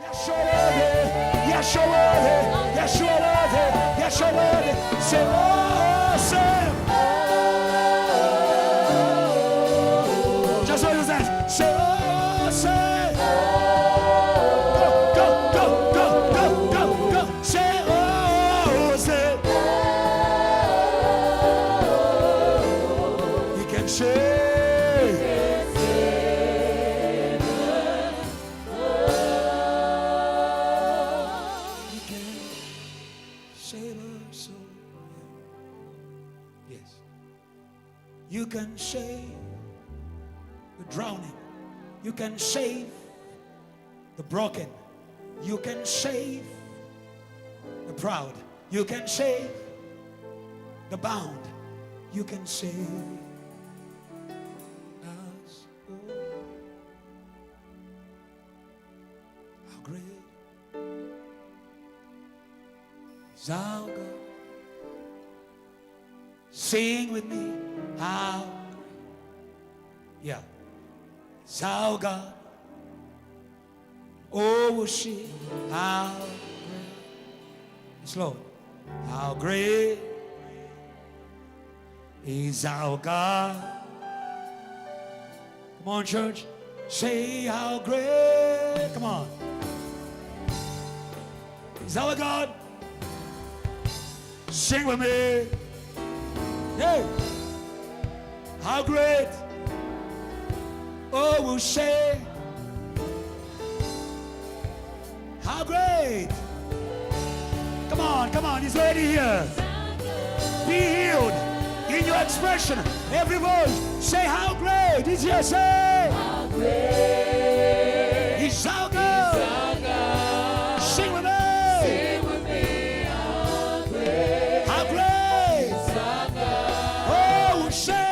Yes, you're worthy. Yes, you're worthy. Yes, you're worthy. Yes, you're worthy. Say, awesome. Just what it says. Say, awesome. Go, go, go, go, go, go. Say, awesome. You can say. You can save the drowning. You can save the broken. You can save the proud. You can save the bound. You can save us. How great is our God? Sing with me. How great, yeah, it's our God. Oh, we'll see how great, slow, how great is our God. Come on, church, say how great, come on, is our God. Sing with me, hey. How great, oh, we'll say, how great. Come on, he's ready here. Be healed in your expression. Every voice, say how great. He's here, say, how great. He's our God. Sing with me. Sing with me, how great. How great. Oh, we'll say.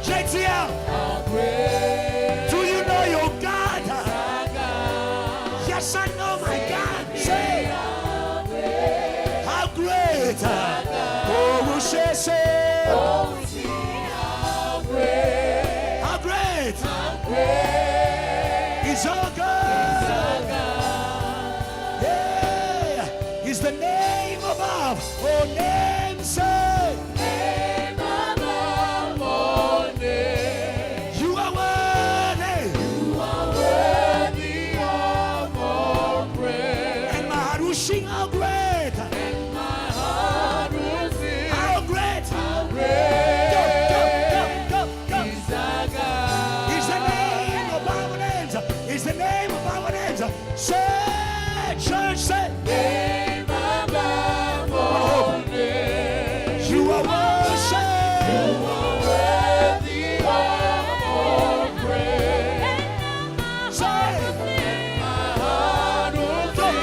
JTL, do you know your God? Yes, I know my God. Say, how great. Oh, we'll say, how great. How great. He's our God. Yeah, he's the name above all names. Say, sing how great, and my heart will sing how great, how great. Go. He's our God. He's the name of our names. He's the name of our names. Say, church, say, name above all names. You are worship. You are worthy of all praise. Say, and my heart will sing.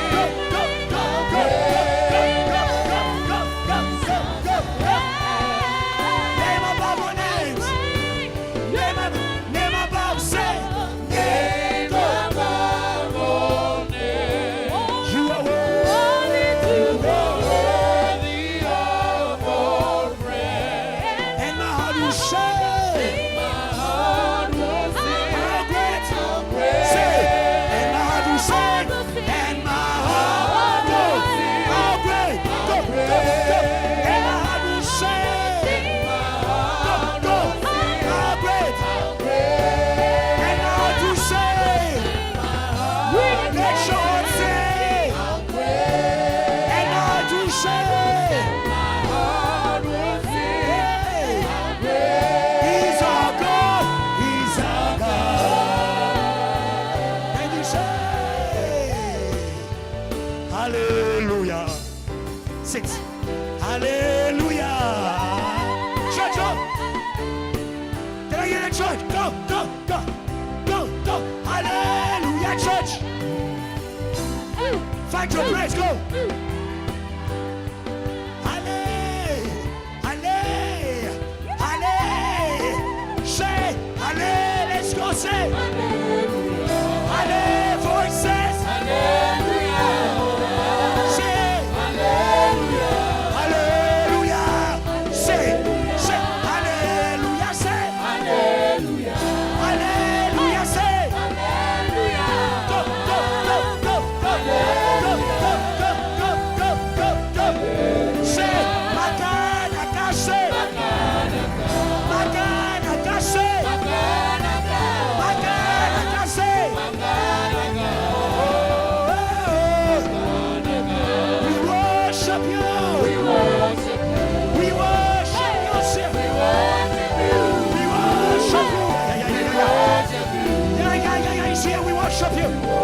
Hallelujah. 6. Hallelujah. Church, go. Can I hear the church? Go. Hallelujah, church. Find your praise. Go. Hallelujah. Say, hallelujah. Let's go say. Hallelujah. Voices. Hallelujah. Say, hallelujah.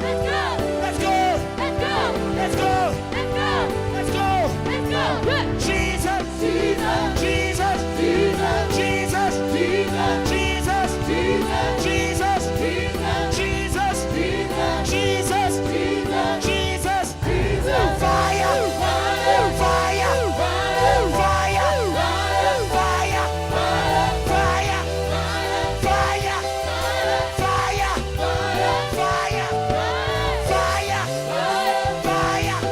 Let's go. Let's go. Let's go. Let's go. Let's go. Jesus. Jesus. Jesus. Jesus. Jesus. Jesus. Jesus. Jesus. Jesus. Jesus. Jesus. Jesus. Fire. Fire. Fire. Fire. Fire. Fire. Fire. Fire. Fire. Fire. Fire. Fire.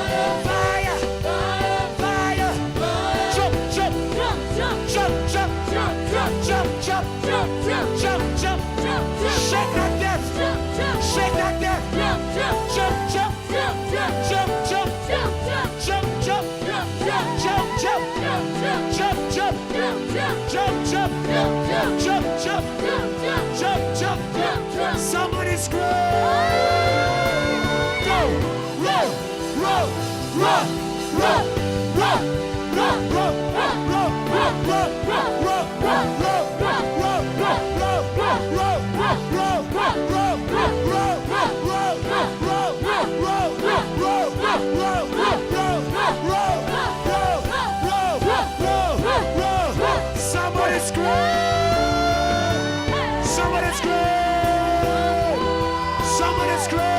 Fire. Fire. Jump, jump, jump, jump, jump, jump, jump, jump, jump, jump, jump. Shake that death. Shake that death. Jump, jump, jump, jump, jump, jump, jump, jump, jump, jump, jump, jump, jump, jump, jump, jump, jump, jump, jump, jump. Somebody scream. Go, roll, roll, roll, roll, roll, roll, roll, roll, roll, roll, roll, roll, roll, roll, somebody scream! Somebody scream! Somebody scream!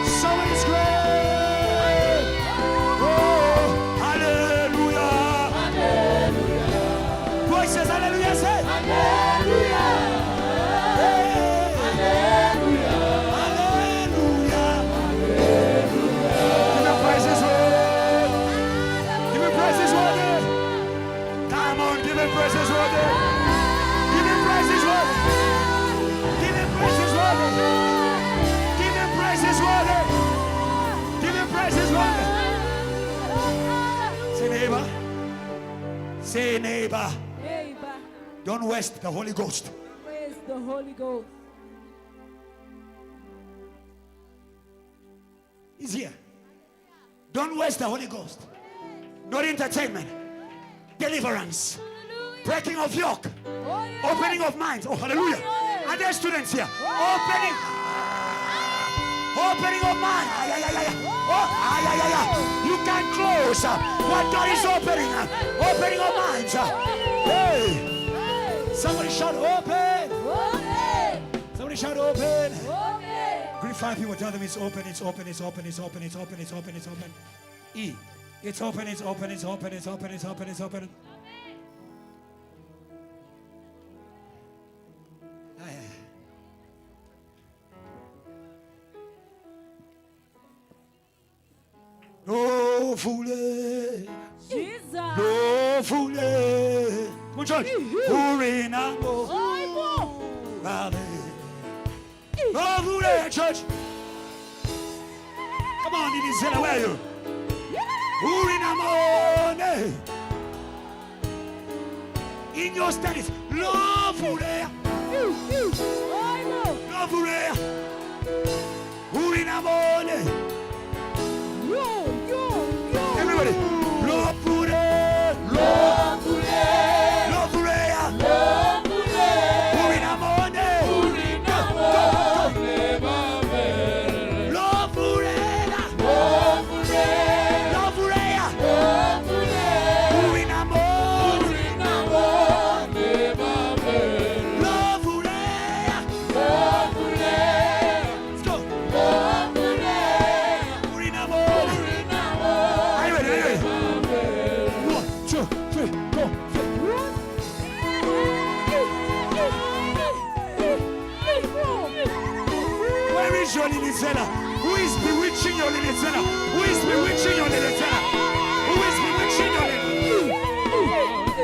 Somebody scream! Oh, hallelujah! Hallelujah! Voices, hallelujah! Say hallelujah! Hallelujah! Hallelujah! Give me praises, Lord! Give me praises, Lord! Come on, give me praises, Lord! Give me praises, Lord! Give me praises, Lord! Give me praises, Lord! Give me praises, Lord! Say neighbor. Say neighbor. Neighbor, Don't waste the Holy Ghost. praise the Holy Ghost. He's here. Don't waste the Holy Ghost. Not entertainment. Deliverance. Breaking of yoke. Oh, yeah. Opening of minds. Oh, hallelujah. Are there students here? Opening. Opening of mind. Ay, ay, ay, ay. Oh, ay, ay, ay, ay. You can close. What door is opening? Opening of minds. Hey. Somebody shout open. Somebody shout open. Greet 5 people. Tell them it's open. It's open. It's open. It's open. It's open. It's open. It's open. E. It's open. It's open. It's open. It's open. It's open. It's open. No fooling. Jesus. No fooling. Come on, church. Urinamo. Valley. No fooling, church. Come on, it is where are you? Urinamo. In your studies. No fooling. Lovurea. Urinamone. Everybody. Lovurea. Lovurea. Urinamone. Lovurea. Lovurea. Urinamone. Lovurea. Let's go. Urinamone. Are you ready? Are you ready? 1, 2, 3, go. Where is your Lilizella? Who is bewitching your Lilizella? Who is bewitching your Lilizella? Who is bewitching your Lilizella?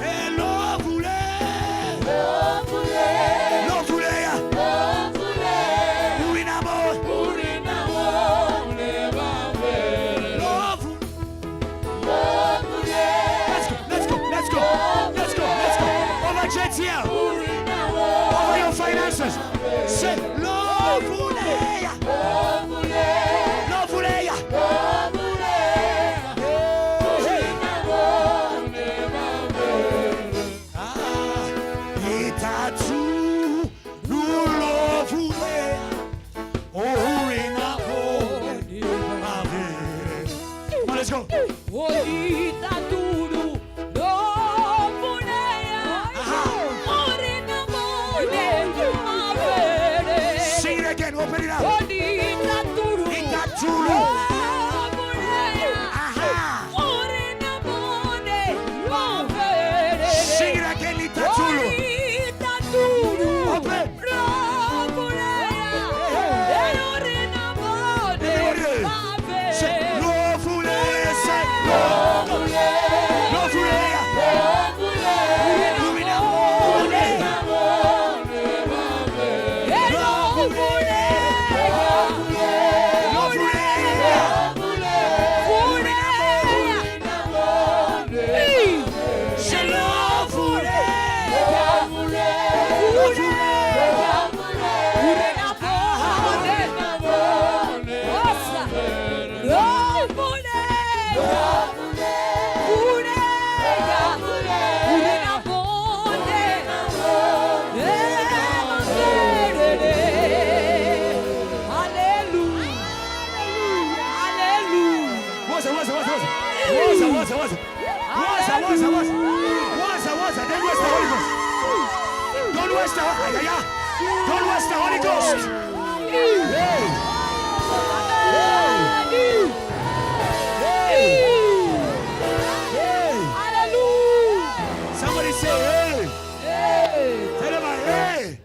Hello, Vule. Lo Vulea. Urinamo. Lo Vu- Let's go. Let's go. Let's go. Let's go. Let's go. Over JTL. Over your finances. Say, Lo Vulea. Lo Vulea. Itatu nulo Vulea. Urinamo. Come on, let's go. Sing it again. Open it up. Itatulu. Sing it again. Itatulu. Open. Say, Lo Vulea. Say, Lo Vulea. Don't waste the Holy Ghost. Somebody say, hey. Tell them, hey.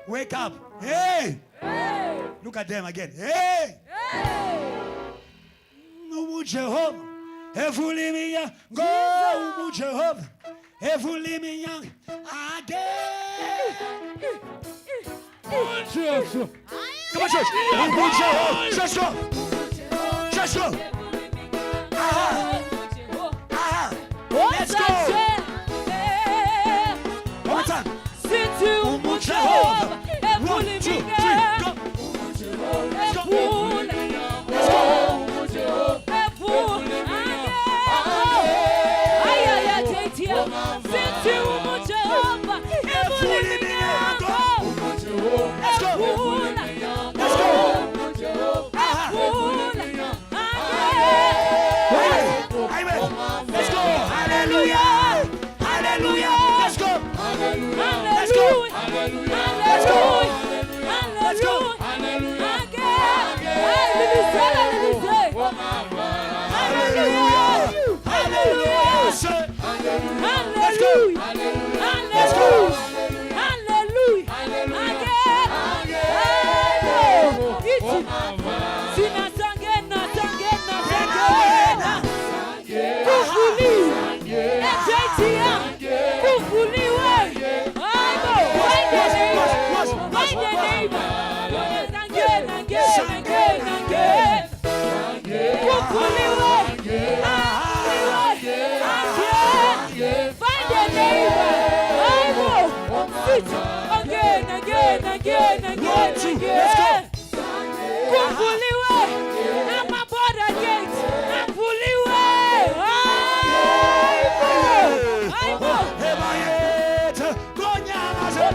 Wake up. Hey. Look at them again. Hey. Jehovah. Evuli minha. Go, Jehovah. Evuli minha. Again. Jesus. Come on, church. Just go. Just go. Let's go. One more time. Jehovah. 1, 2, 3, go. Let's go. your neighbor. Sit again. One, two, let's go. Kumbuliwe. I'm a border gate. Kumbuliwe. Ebayete, Gonyamaze.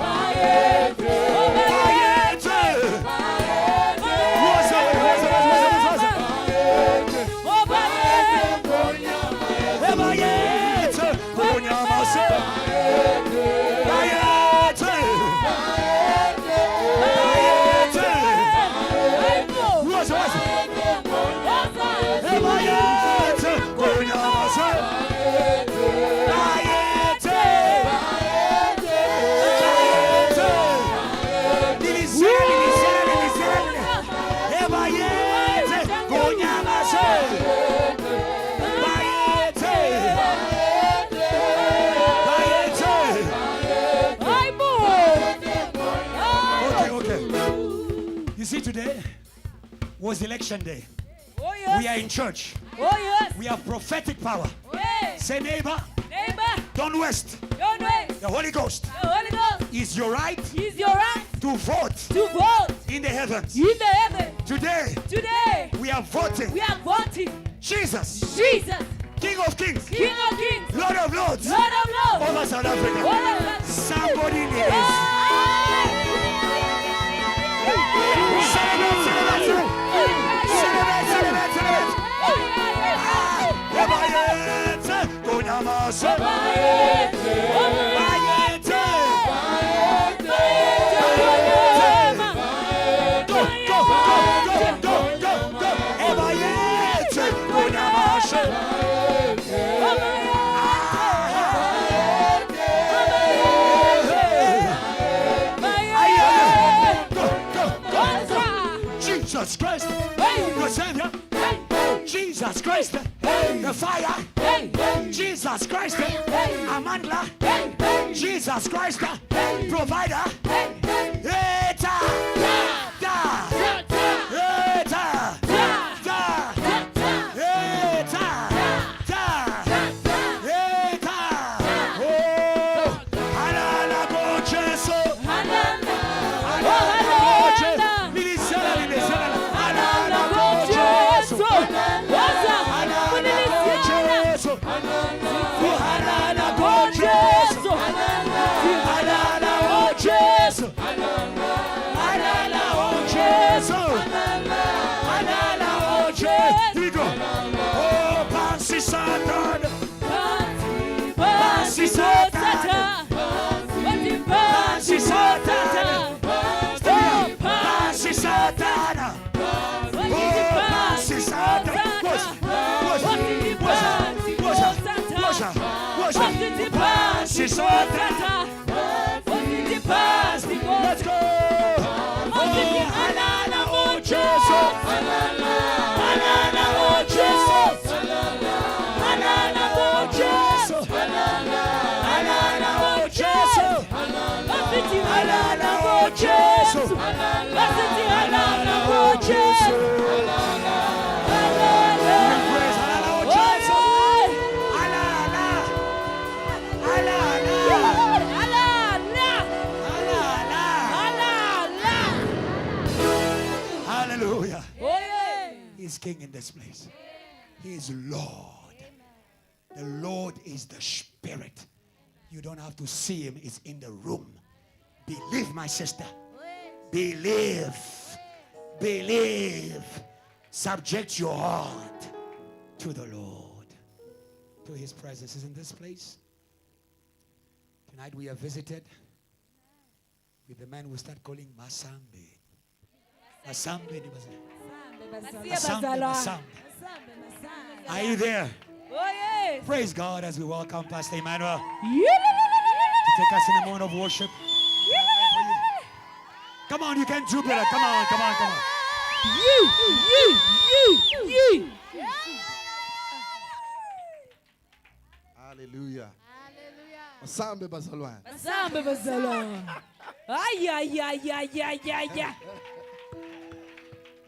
You see, today was election day. Oh, yes. We are in church. Oh, yes. We have prophetic power. Yes. Say, neighbor, don't waste. Don't waste. The Holy Ghost The Holy Ghost is your right is your right to vote to vote in the heavens. in the heaven. Today, We are voting are voting Jesus, Jesus, King of Kings, King of Kings, Lord of Lords, Lord of Lords, over South Africa. over Somebody needs. Jesus Christ, your Savior. Jesus Christ, the fire. Jesus Christ, Amandla. Jesus Christ, provider. Eta, da, eta, da, eta, da, eta. Oh, alala gocheso, alala goche, milisela, alala gocheso, alala gocheso, alala gocheso, alala gocheso, alala gocheso, alala gocheso. Here we go. Oh, Pansi Satan, Pansi Satan, Pansi Satan, Pansi Satan, oh, Pansi Satan. Pansi Satan, let's go. Oh, alala gocheso, alala gocheso, alala gocheso, alala gocheso, alala gocheso, alala gocheso. Hallelujah. He is King in this place. He is Lord. The Lord is the Spirit. You don't have to see him. It's in the room. Believe, my sister. Believe. Believe. Subject your heart to the Lord. To his presence is in this place. Tonight we are visited with the man we start calling Masambe. Masambe. Masambe. Are you there? Praise God as we welcome Pastor Emmanuel to take us in a moment of worship. Come on, you can do better. Come on. Hallelujah. Masambe bazalwane.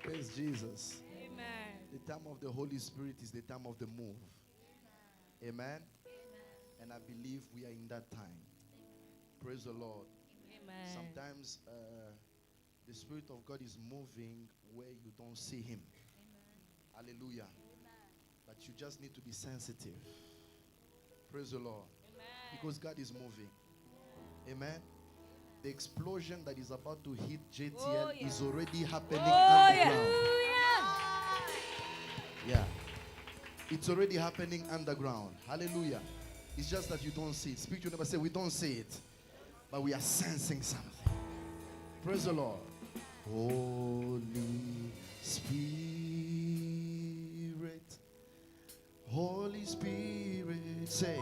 Praise Jesus. Amen. The time of the Holy Spirit is the time of the move. Amen. And I believe we are in that time. Praise the Lord. Amen. Sometimes the Spirit of God is moving where you don't see Him. Hallelujah. But you just need to be sensitive. Praise the Lord. Because God is moving. Amen. The explosion that is about to hit JTL is already happening underground. Yeah. It's already happening underground. Hallelujah. It's just that you don't see it. Speak to your neighbor, say, we don't see it, but we are sensing something. Praise the Lord. Holy Spirit, Holy Spirit, say,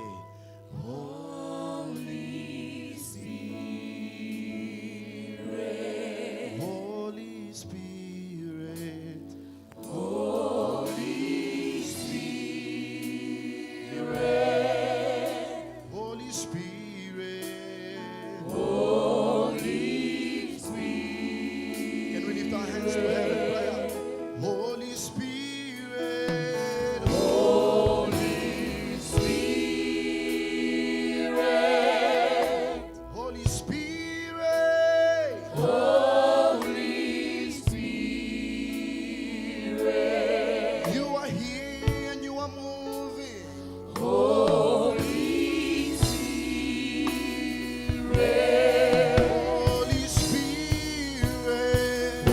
Holy Spirit, Holy Spirit, Holy Spirit, Holy Spirit, Holy Spirit. Can we lift our hands to heaven? Prayer. Holy Spirit, Holy Spirit, Holy Spirit, Holy Spirit. You are here and you are moving. Holy Spirit, Holy Spirit,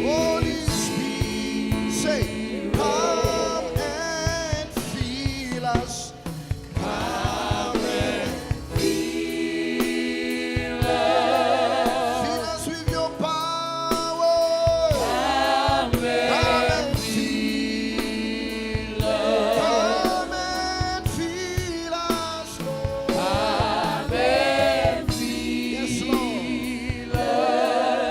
Holy Spirit. Say, come and feel us. Come and feel us. Fill us with your power. Come and feel us. Come and feel us, Lord. Come and feel. Yes, Lord.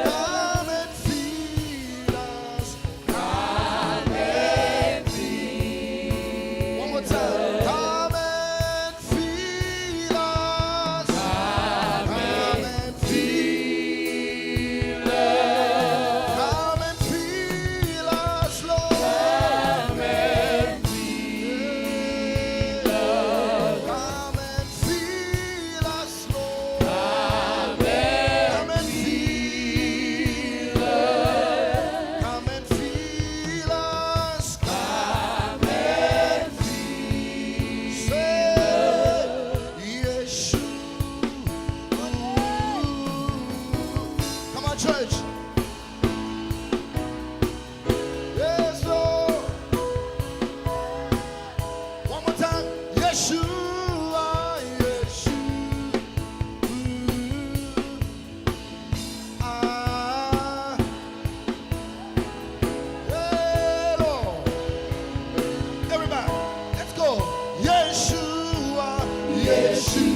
Come and feel us. Come and feel. One more time. Come and feel us. Come and feel us. Come and feel us, Lord. Come and feel us. Come and feel us, Lord. Come and feel us. Come and feel us. Come and feel. Say, Yeshua. Come on, church. Yes, Lord. One more time. Yeshua, Yeshua. Yeah, Lord. Everybody, let's go. Yeshua, Yeshua.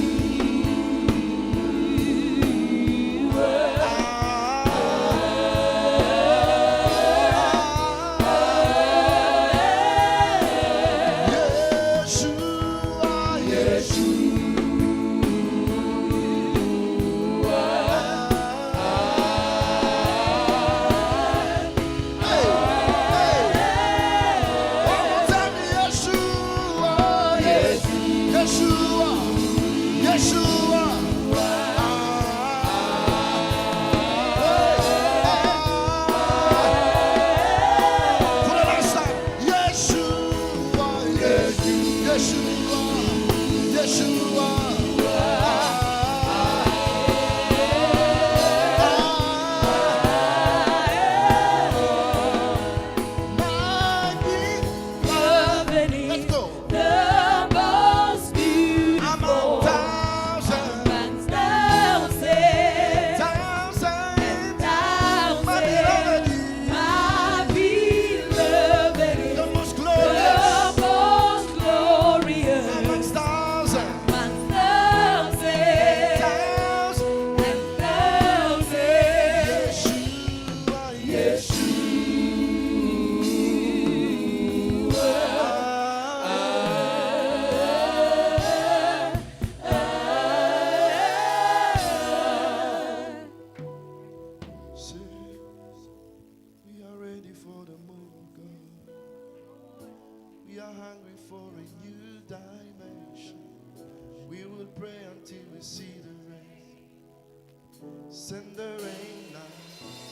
see the rain. Send the rain now.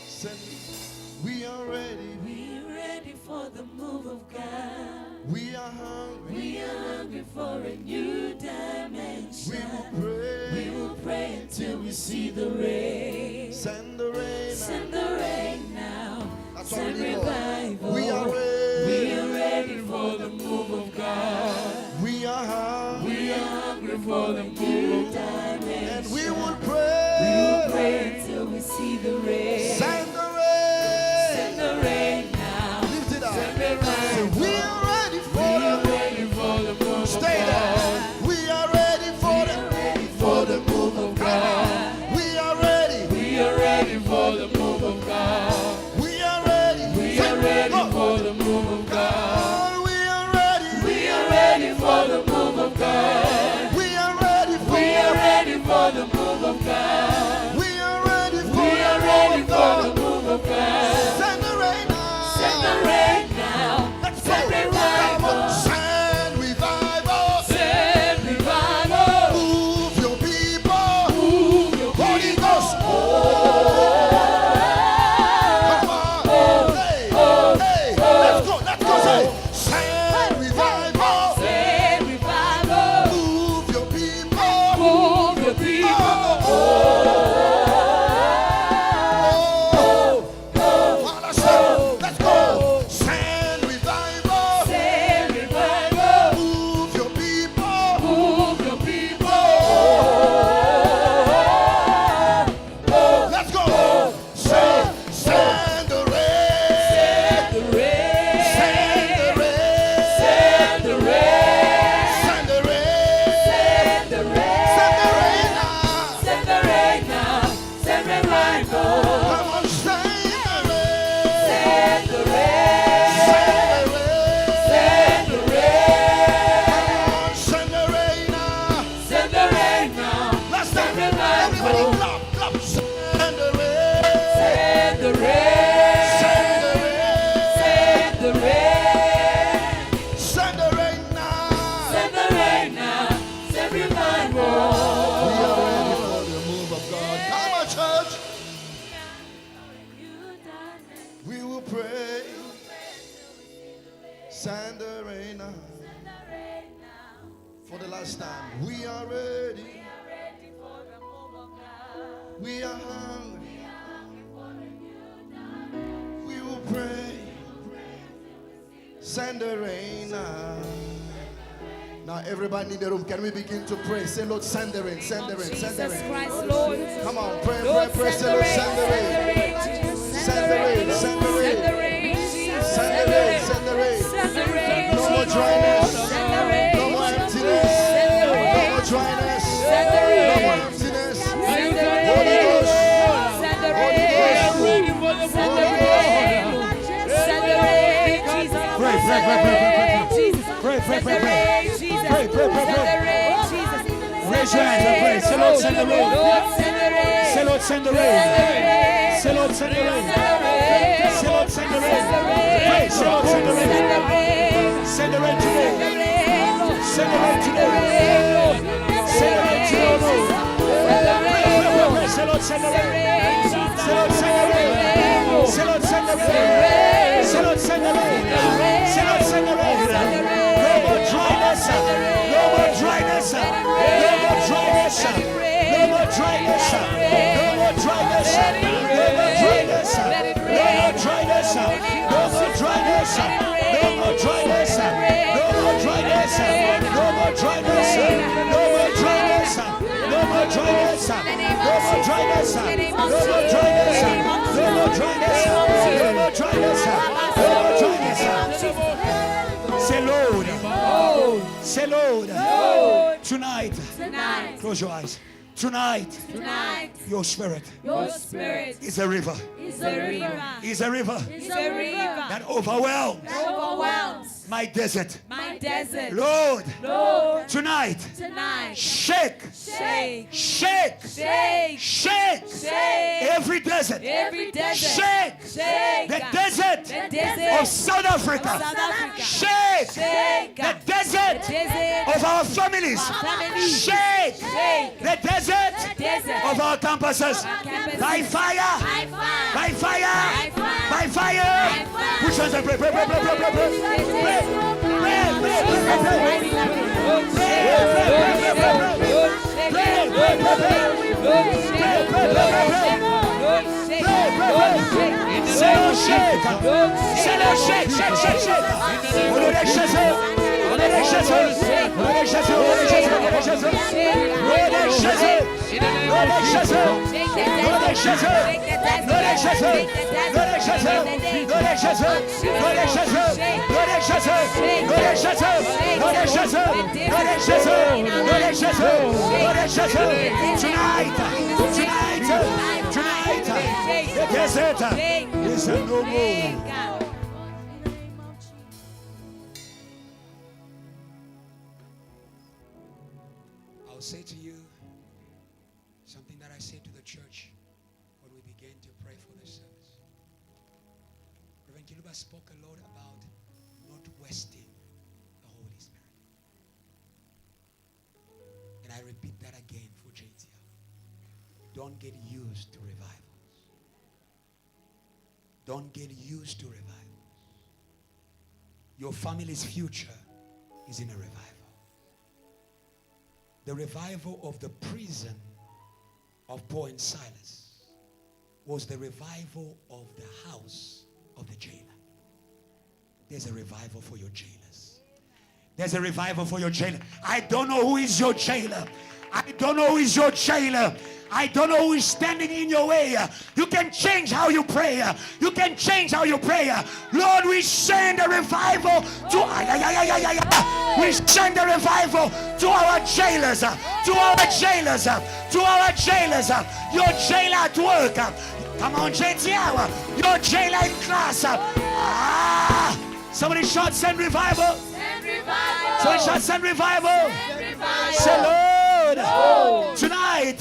Send. We are ready. We're ready for the move of God. We are hungry. We are hungry for a new dimension. We will pray until we see the rain. Send the rain. Send the rain now. That's all Send we need, Lord. revival. We are ready. We are ready for the move of God. We are hungry. We are hungry for the new dimension. And we will pray. Until we see the rain. Send the rain. Send the rain now. Lift it up. Send revival. We are ready for We are ready for the move Stay of there. God. We are ready for For the move of God. We are ready. We are ready for the move of God. We are ready. We are ready for the move of God. We are ready. We are ready for the move of God. We are ready for We are ready for the move of God. We are ready for We are ready for the move of God. Send the rain now. Send the rain now. Let's Send go. revival. Send revival. Send revival. Move your people. Move your Holy Ghost. Come on. Hey. Hey. Let's go. Let's go. Say. Send revival. Send revival. Move your people. Move your people. Let's go. Send revival. Send revival. Move your people. Move your people. Let's go. Send the rain. The rain. Send the rain. Send the rain. Send the rain. Send the rain. Send the rain now. Send the rain now. Send revival. Come on, send the rain. Send the rain. Send the rain. Send the rain. Come on, send the rain now. Send the rain now. Last Send time, revival. everybody clap, clap. Send the rain. Send the rain. Send the rain. Send the rain. Send the rain now. Send the rain now. Send revival. We are ready for the move of God. Come on, church. We will pray. Send the rain now. For the last time, we are ready. We are hungry. We will pray. Send the rain now. Now everybody in the room, can we begin to pray? Say, Lord, send the rain, send the rain, send the Jesus rain. Christ, Lord. Come on, pray, Lord, pray, pray. Say, Lord, send the rain. Send the rain, send the Send the rain. rain, Jesus. Send the rain, send the rain. Send the rain, No more Jesus. dryness. Send the rain, No more emptiness. Send the No rain. more dryness. Send the No rain. more emptiness. Send the Holy rain. Ghost. Send the Holy rain. Ghost. Send the rain. Send the rain, Jesus. Pray, pray, pray, pray, pray, pray. Jesus. Pray, pray, Send pray, the pray. rain, Jesus. Pray, pray, pray, Send pray. the rain, Jesus. Raise your hands and pray. Say, Lord, send the rain. Lord, send the rain. Say, Lord, send the rain. Say, Lord, send the rain. Say, Lord, send the rain. Pray, say, Lord, send the rain. Send the rain today. Send the rain today. Send the rain today, Lord. Pray, pray, pray, pray. Say, Lord, send the rain. Say, Lord, send the rain. Say, Lord, send the rain. Say, Lord, send the rain. Say, Lord, send the rain. No more dryness. No more dryness. No more dryness. No more dryness. No more dryness. No more dryness. No more dryness. No more dryness. No more dryness. No more dryness. No more dryness. No more dryness. No more dryness. No more dryness. No more dryness. No more dryness. No more dryness. No more dryness. Say, Lord. Say, Lord. Tonight. Close your eyes. Tonight. Your spirit is a river. Is a river that overwhelms my desert. Lord, tonight, shake Every desert. Shake. The desert of South Africa. Shake. The desert of our families. Shake. The desert of our campuses. By fire. By fire. By fire. Push us and pray. Pray. Tonight, the desert is a no more. I'll say to you something that I say to the church when we began to pray for this service. Reverend Kiluba spoke a lot about not wasting the Holy Spirit. And I repeat that again for JTL. Don't get used to revivals. Don't get used to revivals. Your family's future is in a revival. The revival of the prison of Paul and Silas was the revival of the house of the jailer. There's a revival for your jailers. There's a revival for your jailer. I don't know who is your jailer. I don't know who is your jailer. I don't know who is standing in your way. You can change how you pray. You can change how you pray. Lord, we send a revival to we send a revival to our jailers. To our jailers. To our jailers. Your jailer at work. Come on, JTL. Your jailer in class. Somebody shout, send revival. Send revival. Somebody shout, send revival. Send revival. Say, Lord, Lord, tonight,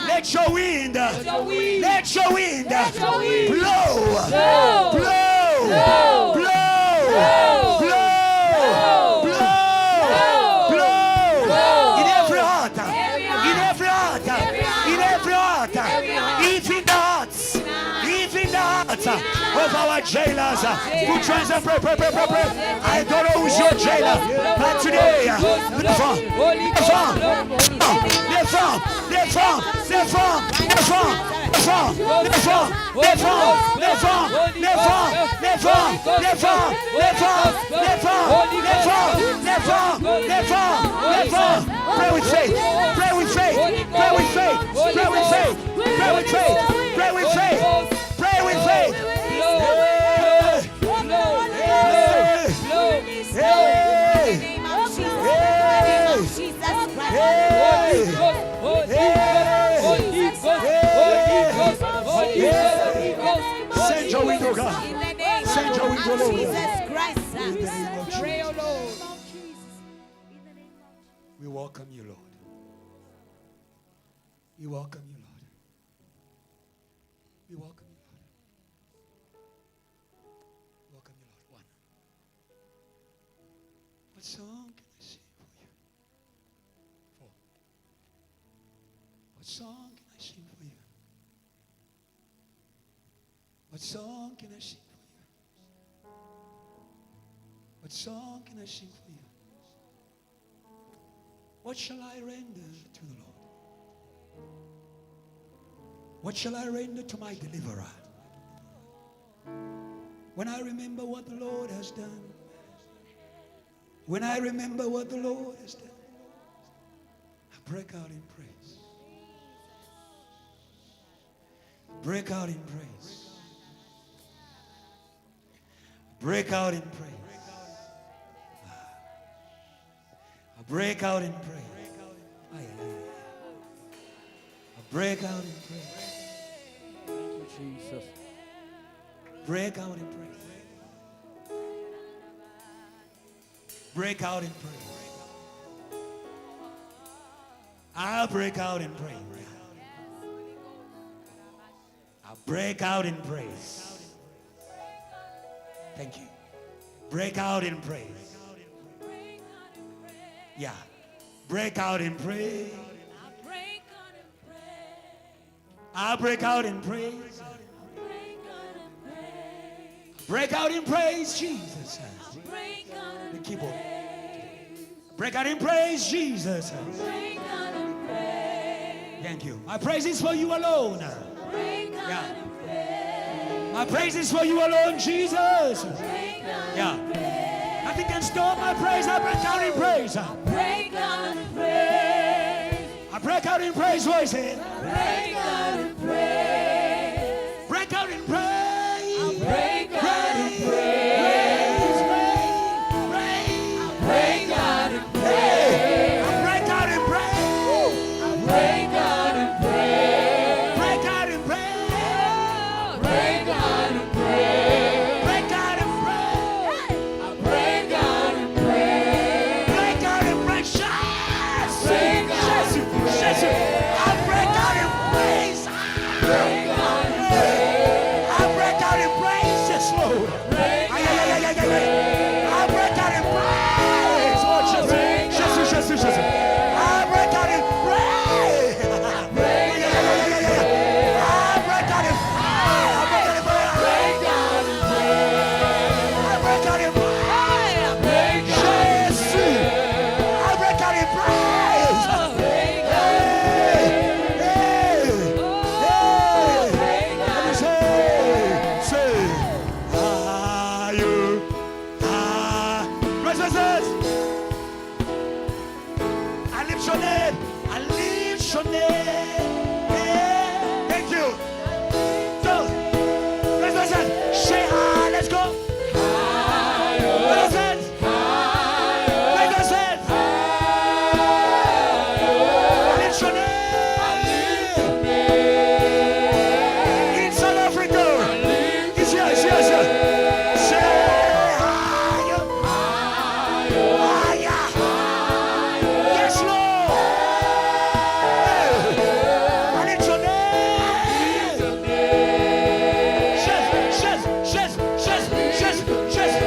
let your wind, let your wind, let your wind, let your wind blow, blow, blow, blow, blow, blow, blow, blow, blow, in every heart, every heart, in every heart, every heart, in every heart, every heart, even the hearts, even the hearts of our jailers. Put your hands up, pray, pray, pray, pray, pray. I don't know who's your jailer, but today, lift up, lift up, lift up, lift up, lift up, lift up, lift up, lift up, lift up, lift up, lift up, lift up, lift up, lift up, lift up, lift up, lift up, lift up, lift up. Pray with faith, pray with faith, pray with faith, pray with faith, pray with faith, pray with faith, pray with faith. Send your wind, oh God. Send your wind, oh Lord. In the name of Jesus. We welcome you, Lord. We welcome you, Lord. We welcome you, Lord. Welcome you, Lord. One. What song can I sing for you? Four. What song can I sing for you? What song can I sing for you? What song can I sing for you? What shall I render to the Lord? What shall I render to my deliverer? When I remember what the Lord has done. When I remember what the Lord has done, I break out in praise. Break out in praise. Break out in praise. I break out in praise. I break out in praise. Thank you, Jesus. Break out in praise. Break out in praise. I'll break out in praise. Break out in praise. Thank you. Break out in praise. Yeah. Break out in praise. I break out in praise. Break out in praise, Jesus. The keyboard. Break out in praise, Jesus. Thank you. My praise is for you alone. Yeah. My praise is for you alone, Jesus. Yeah. Nothing can stop my praise. I break out in praise. Break out in praise. I break out in praise, voices. Break out in praise. Break out in praise. Break out in praise. Break out in praise. Break out in praise. Break out in praise. Break out in praise. Break out in praise. Break out in praise. Break out in praise. Break out in praise. Jesus. Break out in Jesus. I break out in praise. Break out in praise. I break out in praise. Yes, Lord. Break I break out in praise. Oh, Jesus. Jesus, Jesus, Jesus. I break out in praise. I break out in praise. I break out in praise. Break out in praise. I break out in praise. Break out in Jesus. I break out in praise. Break out I lift your name. I lift your name. Thank you. So, let's say hi. Let's go. Let's say I lift your name. In South Africa. It's here, it's here, it's here. Say higher. Yes, Lord. I lift your name. Just.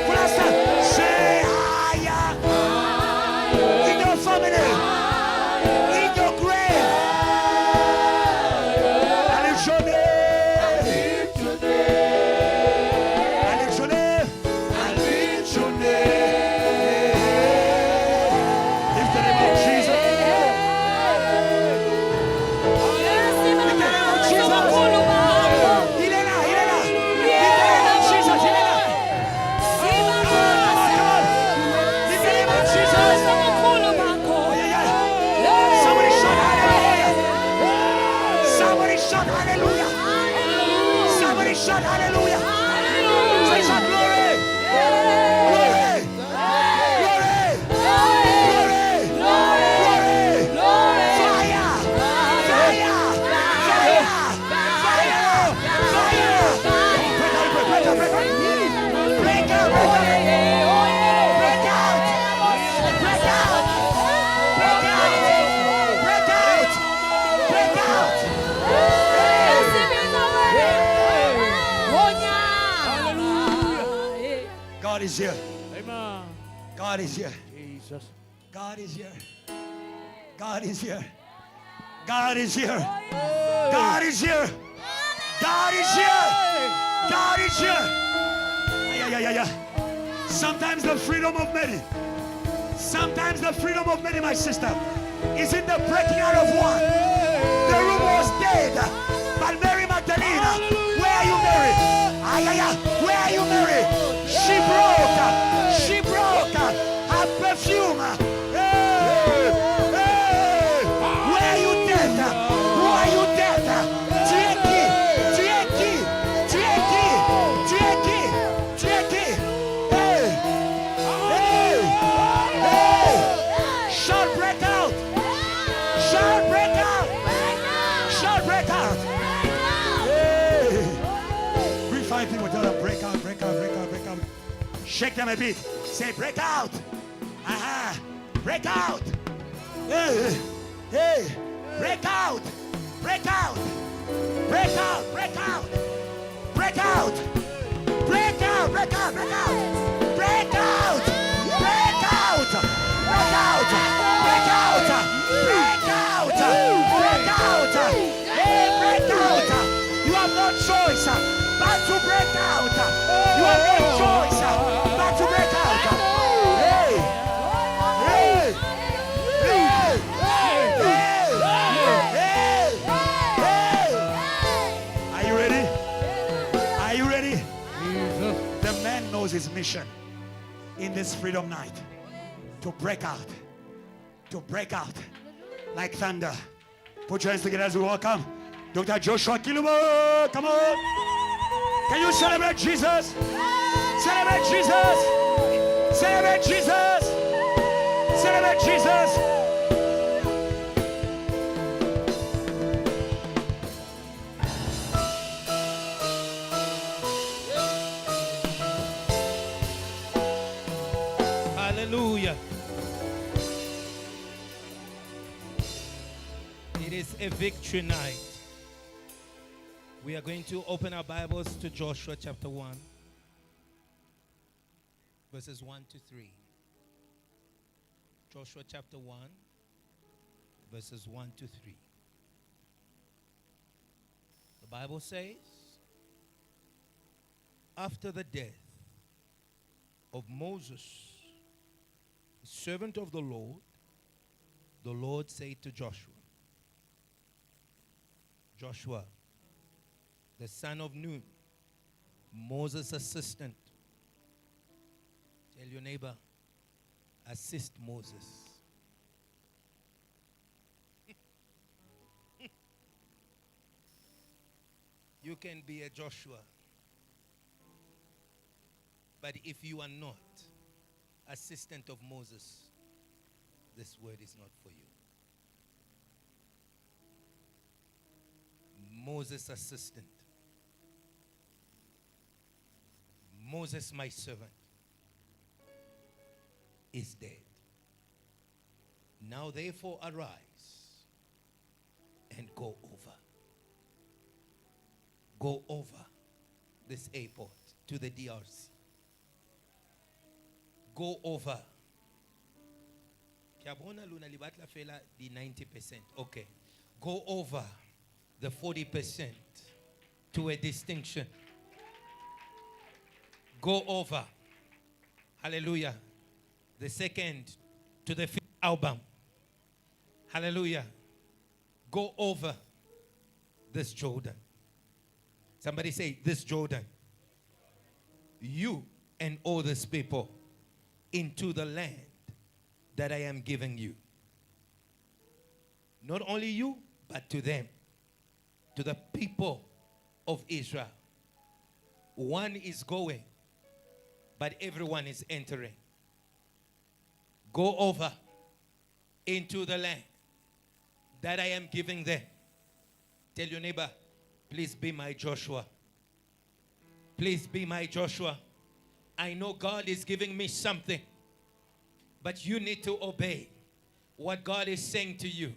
For last time. Say higher. In your family. In your grave. I lift your name. I lift your name. I lift your name. Lift the name of Jesus. Ilena. Jesus, Ilena. Lift the name of Jesus. Somebody shout hallelujah. Somebody shout hallelujah. Somebody shout hallelujah. Say shout glory. Glory. Fire. Break out. God is here. Amen. God is here. Jesus. God is here. God is here. God is here. God is here. God is here. God is here. Yeah. Sometimes the freedom of many. Sometimes the freedom of many, my sister, is in the breaking out of one. The room was dead, but Mary Magdalene, where are you, Mary? Where are you, Mary? She broke her perfume. Hey. Where are you dead? Who are you dead? Tu es qui? Hey. Shout break out. Hey. Bring 5 people, tell them break out. Shake them a bit. Say break out. Break out. Hey. Break out. Break out, break out, break out, break out, break out, break out, break out, break out, break out, break out, break out, break out, hey, break out. You have no choice but to break out. You have no choice but to break out. Hey, hey, hey, hey, hey, hey. Are you ready? Are you ready? The man knows his mission in this freedom night to break out like thunder. Put your hands together as we welcome Dr. Joshua Kiluba. Come on. Can you celebrate Jesus? Celebrate Jesus. Celebrate Jesus. Celebrate Jesus. Hallelujah. It is a victory night. We are going to open our Bibles to Joshua chapter 1, verses 1 to 3. Joshua chapter 1, verses 1 to 3. The Bible says, after the death of Moses, the servant of the Lord said to Joshua, Joshua, the son of Nun, Moses' assistant. Tell your neighbor, assist Moses. You can be a Joshua, but if you are not assistant of Moses, this word is not for you. Moses' assistant. Moses, my servant, is dead. Now therefore arise and go over. Go over this airport to the DRC. Go over. The 90%. Okay. Go over the 40% to a distinction. Go over. Hallelujah. The second to the 5th album. Hallelujah. Go over this Jordan. Somebody say, this Jordan. You and all these people into the land that I am giving you. Not only you, but to them. To the people of Israel. One is going, but everyone is entering. Go over into the land that I am giving them. Tell your neighbor, please be my Joshua. Please be my Joshua. I know God is giving me something, but you need to obey what God is saying to you.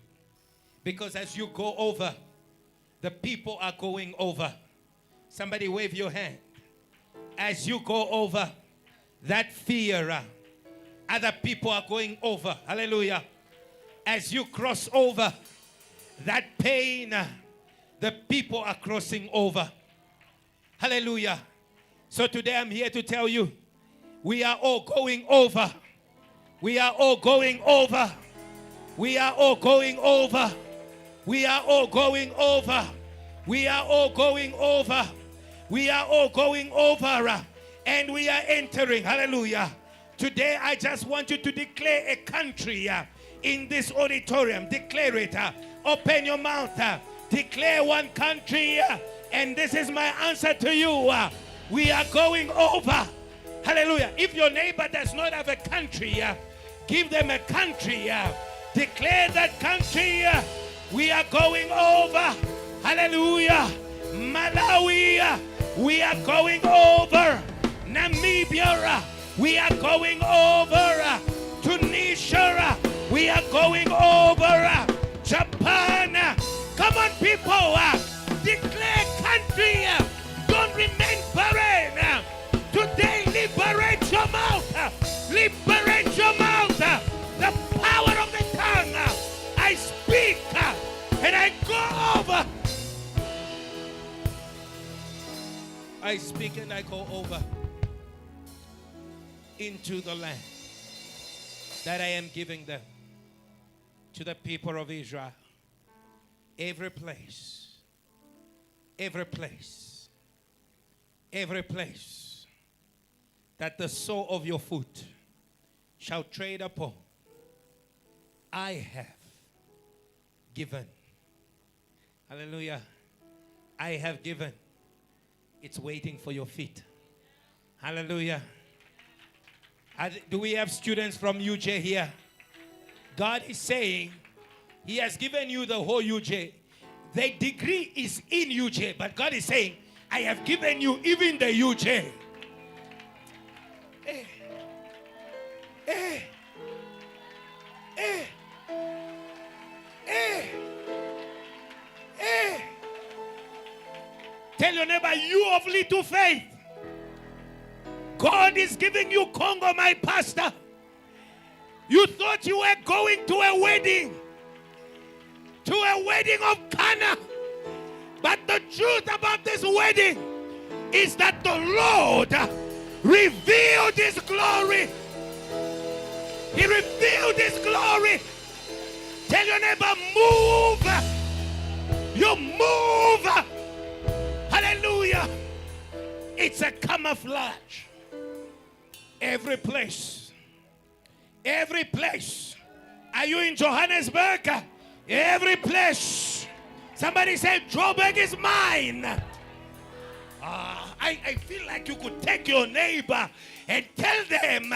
Because as you go over, the people are going over. Somebody wave your hand. As you go over, that fear, other people are going over. Hallelujah. As you cross over, that pain, the people are crossing over. Hallelujah. So today I'm here to tell you, we are all going over. We are all going over. We are all going over. We are all going over. We are all going over. We are all going over. And we are entering. Hallelujah. Today I just want you to declare a country in this auditorium. Declare it. Open your mouth. Declare one country. And this is my answer to you. We are going over. Hallelujah. If your neighbor does not have a country, give them a country. Declare that country. We are going over. Hallelujah. Malawi, we are going over. Namibia, we are going over. Tunisia, we are going over. Japan, come on people, declare and I go over. I speak and I go over into the land that I am giving them to the people of Israel. Every place, every place, every place that the sole of your foot shall tread upon, I have given. Hallelujah. I have given. It's waiting for your feet. Hallelujah. Do we have students from UJ here? God is saying He has given you the whole UJ. The degree is in UJ, but God is saying, I have given you even the UJ. Eh. Eh. Eh. Eh. Eh. Tell your neighbor, you of little faith. God is giving you Congo, my pastor. You thought you were going to a wedding of Cana. But the truth about this wedding is that the Lord revealed His glory. He revealed His glory. Tell your neighbor, move. You move. Hallelujah. It's a camouflage. Every place. Every place. Are you in Johannesburg? Every place. Somebody said, Joburg is mine. I feel like you could take your neighbor and tell them,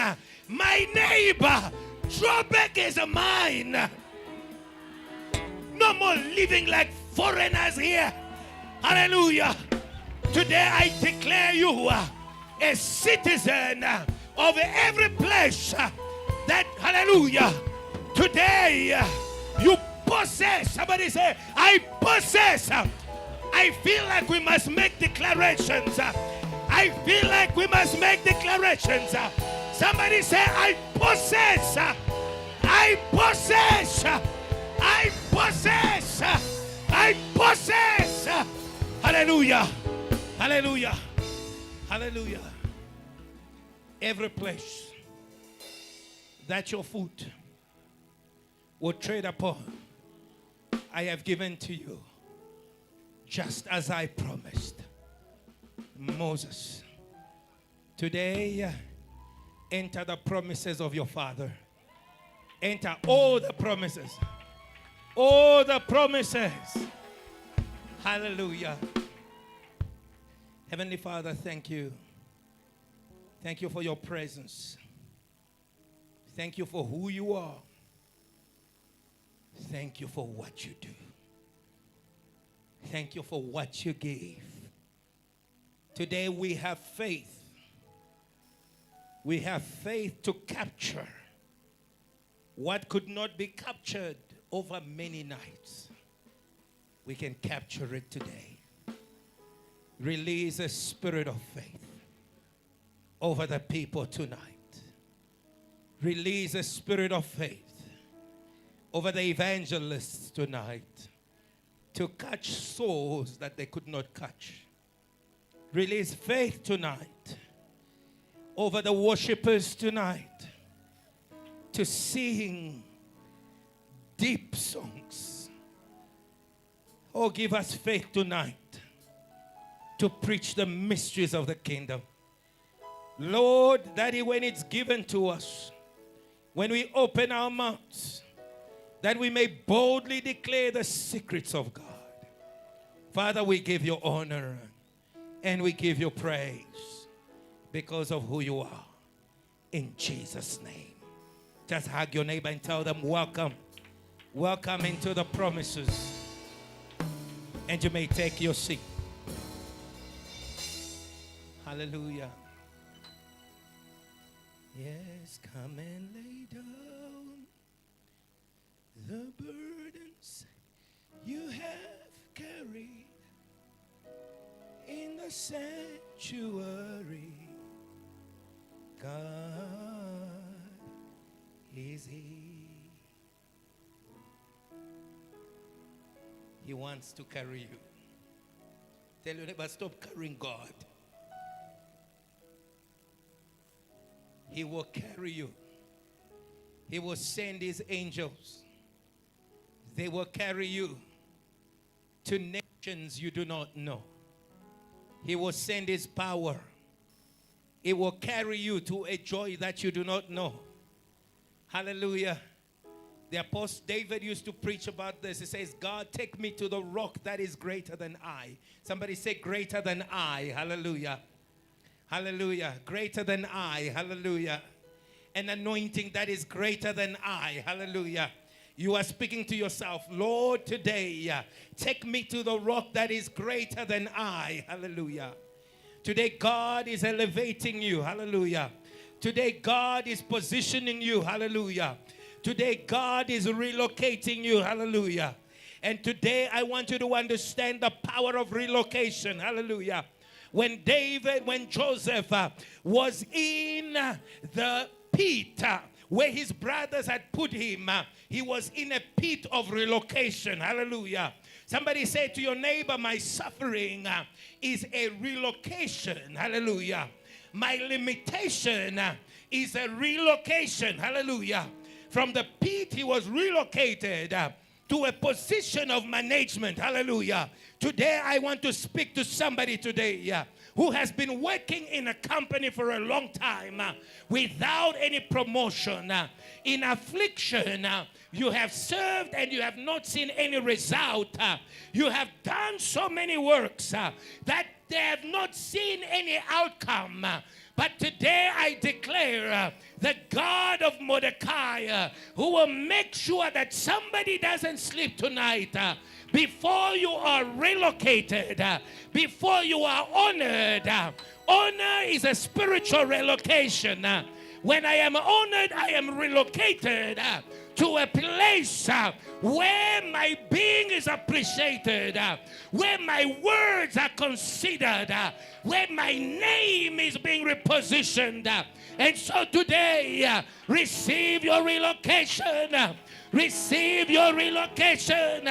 my neighbor, Joburg is mine. No more living like foreigners here. Hallelujah. Today I declare you a citizen of every place that, hallelujah, today you possess. Somebody say, I possess. I feel like we must make declarations. I feel like we must make declarations. Somebody say, I possess. I possess. I possess. I possess. Hallelujah. Hallelujah. Hallelujah. Every place that your foot will tread upon, I have given to you, just as I promised Moses. Today, enter the promises of your Father. Enter all the promises. All the promises. Hallelujah. Heavenly Father, thank you. Thank you for your presence. Thank you for who you are. Thank you for what you do. Thank you for what you gave. Today we have faith. We have faith to capture what could not be captured over many nights. We can capture it today. Release a spirit of faith over the people tonight. Release a spirit of faith over the evangelists tonight to catch souls that they could not catch. Release faith tonight over the worshipers tonight to sing deep songs. Oh, give us faith tonight to preach the mysteries of the kingdom. Lord, Daddy, when it's given to us, when we open our mouths, that we may boldly declare the secrets of God. Father, we give you honor and we give you praise because of who you are. In Jesus' name. Just hug your neighbor and tell them, welcome. Welcome into the promises. And you may take your seat. Hallelujah. Yes, come and lay down the burdens you have carried in the sanctuary. God is here. He wants to carry you. Tell your neighbor, stop carrying God. He will carry you. He will send his angels. They will carry you to nations you do not know. He will send his power. It will carry you to a joy that you do not know. Hallelujah. The Apostle David used to preach about this. He says, God, take me to the rock that is greater than I. Somebody say, greater than I. Hallelujah. Hallelujah. Greater than I. Hallelujah. An anointing that is greater than I. Hallelujah. You are speaking to yourself, Lord, today, take me to the rock that is greater than I. Hallelujah. Today, God is elevating you. Hallelujah. Today, God is positioning you. Hallelujah. Today, God is relocating you. Hallelujah. And today, I want you to understand the power of relocation. Hallelujah. When Joseph was in the pit where his brothers had put him, he was in a pit of relocation. Hallelujah. Somebody say to your neighbor, my suffering is a relocation. Hallelujah. My limitation is a relocation. Hallelujah. From the pit, he was relocated to a position of management. Hallelujah. Today, I want to speak to somebody today who has been working in a company for a long time without any promotion. In affliction, you have served and you have not seen any result. You have done so many works that they have not seen any outcome. But today I declare the God of Mordecai who will make sure that somebody doesn't sleep tonight before you are relocated, before you are honored. Honor is a spiritual relocation. When I am honored, I am relocated to a place where my being is appreciated, where my words are considered, where my name is being repositioned. And so today, receive your relocation. Receive your relocation.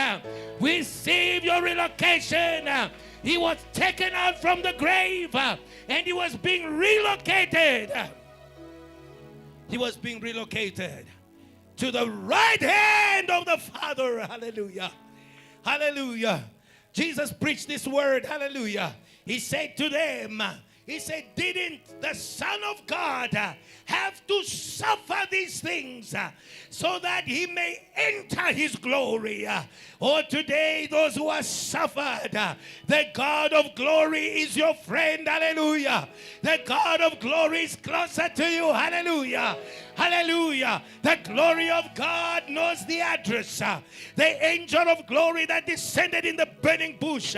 Receive your relocation. He was taken out from the grave and he was being relocated. He was being relocated to the right hand of the Father. Hallelujah. Hallelujah. Jesus preached this word. Hallelujah. He said to them, he said, didn't the Son of God have to suffer these things so that he may enter his glory? Or today, those who have suffered, the God of glory is your friend. Hallelujah. The God of glory is closer to you. Hallelujah. Hallelujah. The glory of God knows the address. The angel of glory that descended in the burning bush,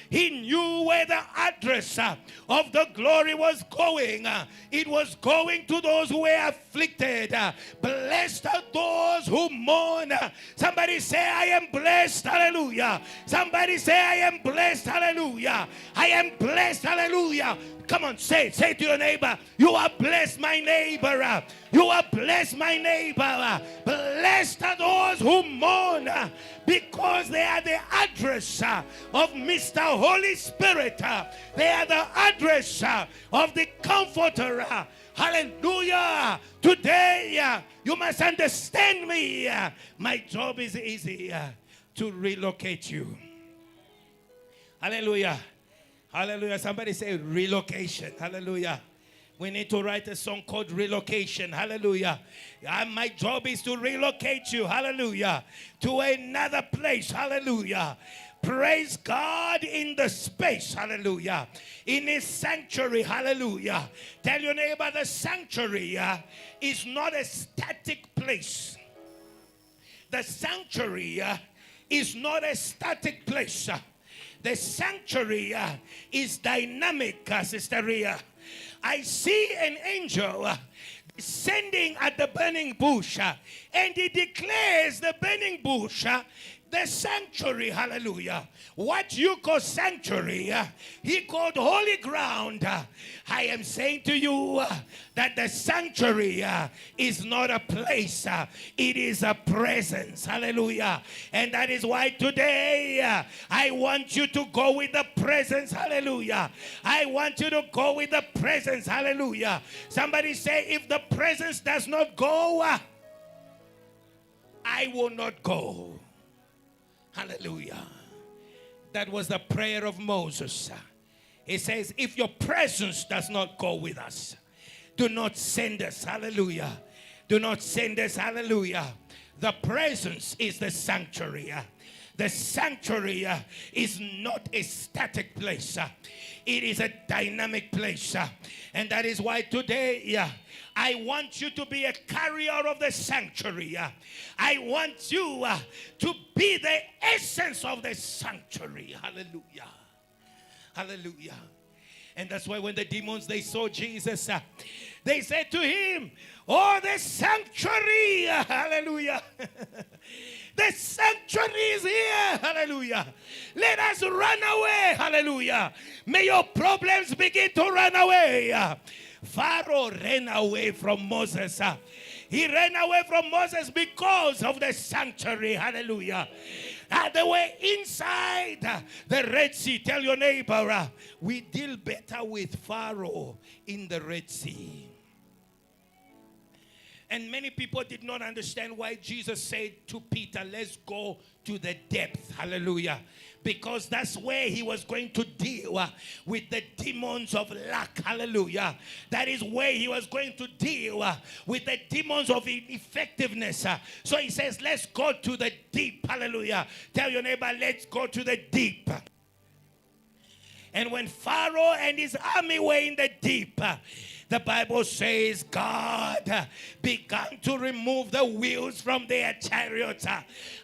he knew where the address of the glory was going. It was going to those who were afflicted. Blessed are those who mourn. Somebody say, I am blessed. Hallelujah. Somebody say, I am blessed. Hallelujah. I am blessed. Hallelujah. Come on, say to your neighbor, you are blessed, my neighbor. You are blessed, my neighbor. Blessed are those who mourn because they are the address of Mr. Holy Spirit. They are the address of the Comforter. Hallelujah. Today, you must understand me. My job is easy to relocate you. Hallelujah. Hallelujah. Somebody say relocation. Hallelujah. We need to write a song called Relocation. Hallelujah. And my job is to relocate you. Hallelujah. To another place. Hallelujah. Praise God in the space. Hallelujah. In his sanctuary. Hallelujah. Tell your neighbor, the sanctuary is not a static place. The sanctuary is not a static place. The sanctuary is dynamic, Sister Ria. I see an angel descending at the burning bush, and he declares the burning bush the sanctuary, hallelujah. What you call sanctuary, he called holy ground. I am saying to you that the sanctuary is not a place, it is a presence, hallelujah. And that is why today I want you to go with the presence, hallelujah. I want you to go with the presence, hallelujah. Somebody say, if the presence does not go, I will not go. Hallelujah. That was the prayer of Moses. He says, if your presence does not go with us, do not send us. Hallelujah. Do not send us. Hallelujah. The presence is the sanctuary. The sanctuary is not a static place. It is a dynamic place. And that is why today I want you to be a carrier of the sanctuary. I want you to be the essence of the sanctuary. Hallelujah. Hallelujah. And that's why when the demons, they saw Jesus, they said to him, oh, the sanctuary. Hallelujah. The sanctuary is here. Hallelujah. Let us run away. Hallelujah. May your problems begin to run away. Pharaoh ran away from Moses. He ran away from Moses because of the sanctuary. Hallelujah. They were inside the Red Sea. Tell your neighbor, we deal better with Pharaoh in the Red Sea. And many people did not understand why Jesus said to Peter, let's go to the depth. Hallelujah. Because that's where he was going to deal with the demons of lack. Hallelujah. That is where he was going to deal with the demons of ineffectiveness. So he says, let's go to the deep. Hallelujah. Tell your neighbor, let's go to the deep. And when Pharaoh and his army were in the deep, the Bible says God began to remove the wheels from their chariots.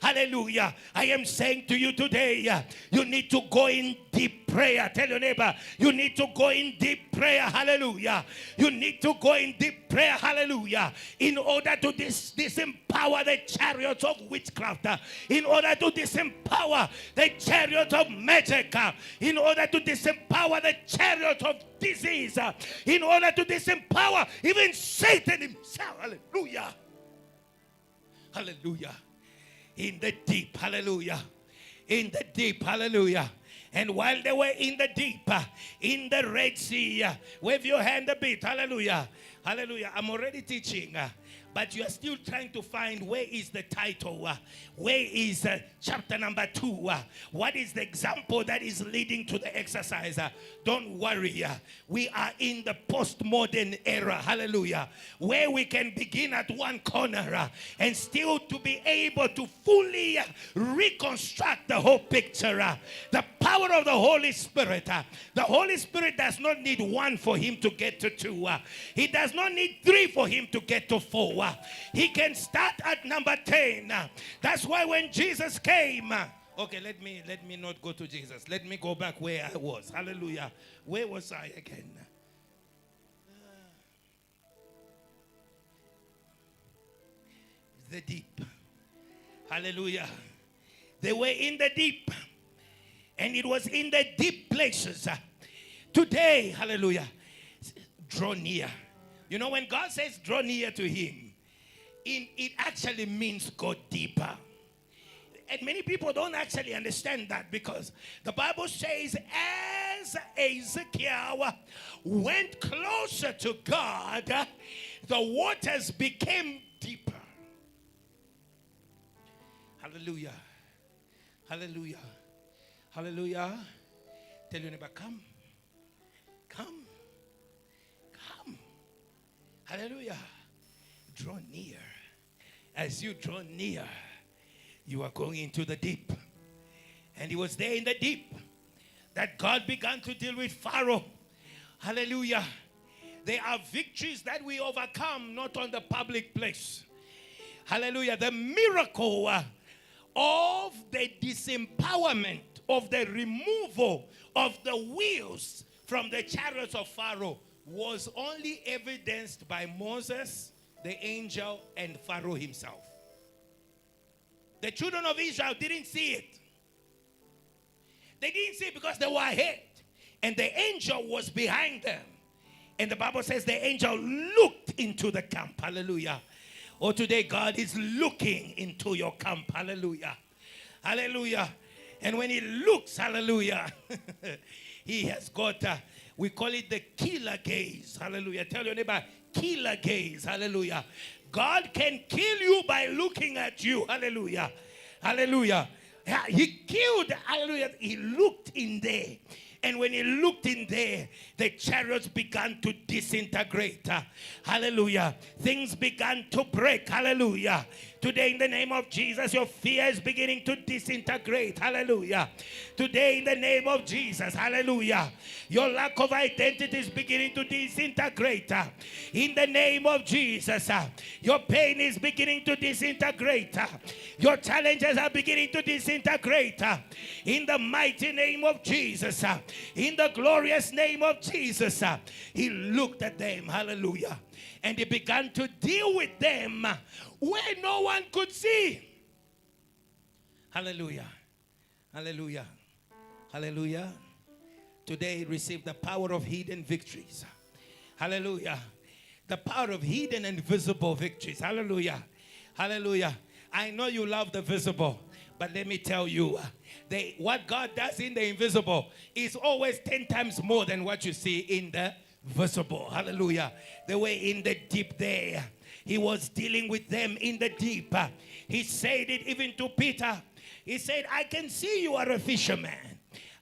Hallelujah. I am saying to you today, you need to go in deep prayer. Tell your neighbor, you need to go in deep prayer. Hallelujah. You need to go in deep prayer. Hallelujah. In order to disempower the chariots of witchcraft. In order to disempower the chariots of magic. In order to disempower the chariots of disease. In order to disempower even Satan himself. Hallelujah. Hallelujah. In the deep. Hallelujah. In the deep. Hallelujah. And while they were in the deep, in the Red Sea, wave your hand a bit. Hallelujah. Hallelujah. I'm already teaching. But you are still trying to find where is the title, where is chapter number 2, what is the example that is leading to the exercise. Don't worry, we are in the postmodern era, hallelujah, where we can begin at one corner and still to be able to fully reconstruct the whole picture. The power of the Holy Spirit. The Holy Spirit does not need 1 for him to get to 2. He does not need 3 for him to get to 4. He can start at number 10. That's why when Jesus came, okay, let me not go to Jesus. Let me go back where I was. Hallelujah. Where was I again? The deep. Hallelujah. They were in the deep. And it was in the deep places. Today, hallelujah, draw near. You know, when God says draw near to him, it actually means go deeper. And many people don't actually understand that, because the Bible says as Ezekiel went closer to God, the waters became deeper. Hallelujah. Hallelujah. Hallelujah. Tell your neighbor, come. Come. Come. Hallelujah. Draw near. As you draw near, you are going into the deep. And it was there in the deep that God began to deal with Pharaoh. Hallelujah. There are victories that we overcome not on the public place. Hallelujah. The miracle of the disempowerment, of the removal of the wheels from the chariots of Pharaoh was only evidenced by Moses, the angel, and Pharaoh himself. The children of Israel didn't see it. They didn't see it because they were ahead. And the angel was behind them. And the Bible says the angel looked into the camp. Hallelujah. Oh, today God is looking into your camp. Hallelujah. Hallelujah. And when he looks, hallelujah, he has got, we call it the killer gaze. Hallelujah. Tell your neighbor, killer gaze. Hallelujah. God can kill you by looking at you. Hallelujah. Hallelujah. He killed, hallelujah. He looked in there. And when he looked in there, the chariots began to disintegrate. Hallelujah. Things began to break. Hallelujah. Today in the name of Jesus, your fear is beginning to disintegrate. Hallelujah. Today in the name of Jesus, hallelujah, your lack of identity is beginning to disintegrate. In the name of Jesus, your pain is beginning to disintegrate. Your challenges are beginning to disintegrate. In the mighty name of Jesus, in the glorious name of Jesus, he looked at them, hallelujah, and he began to deal with them where no one could see. Hallelujah. Hallelujah. Hallelujah. Today receive the power of hidden victories. Hallelujah. The power of hidden and visible victories. Hallelujah. Hallelujah. I know you love the visible, but let me tell you, what God does in the invisible is always 10 times more than what you see in the visible. Hallelujah. The way in the deep there, he was dealing with them in the deep. He said it even to Peter. He said, I can see you are a fisherman.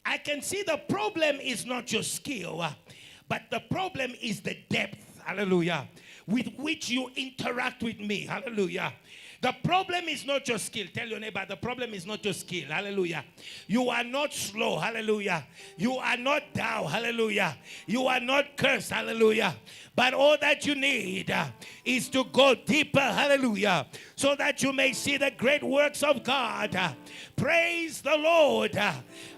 I can see the problem is not your skill, but the problem is the depth, hallelujah, with which you interact with me. Hallelujah. The problem is not your skill. Tell your neighbor, the problem is not your skill. Hallelujah. You are not slow. Hallelujah. You are not down. Hallelujah. You are not cursed. Hallelujah. But all that you need is to go deeper. Hallelujah. So that you may see the great works of God. Praise the Lord.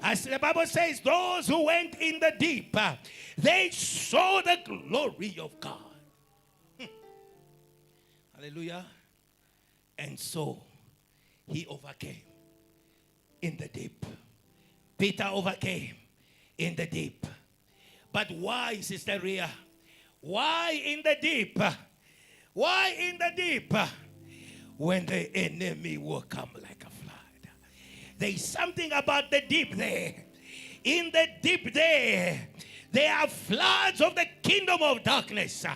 As the Bible says, those who went in the deep, they saw the glory of God. Hallelujah. And so he overcame in the deep. Peter overcame in the deep. But why, Sister Ria? Why in the deep? Why in the deep? When the enemy will come like a flood. There is something about the deep there. In the deep there are floods of the kingdom of darkness.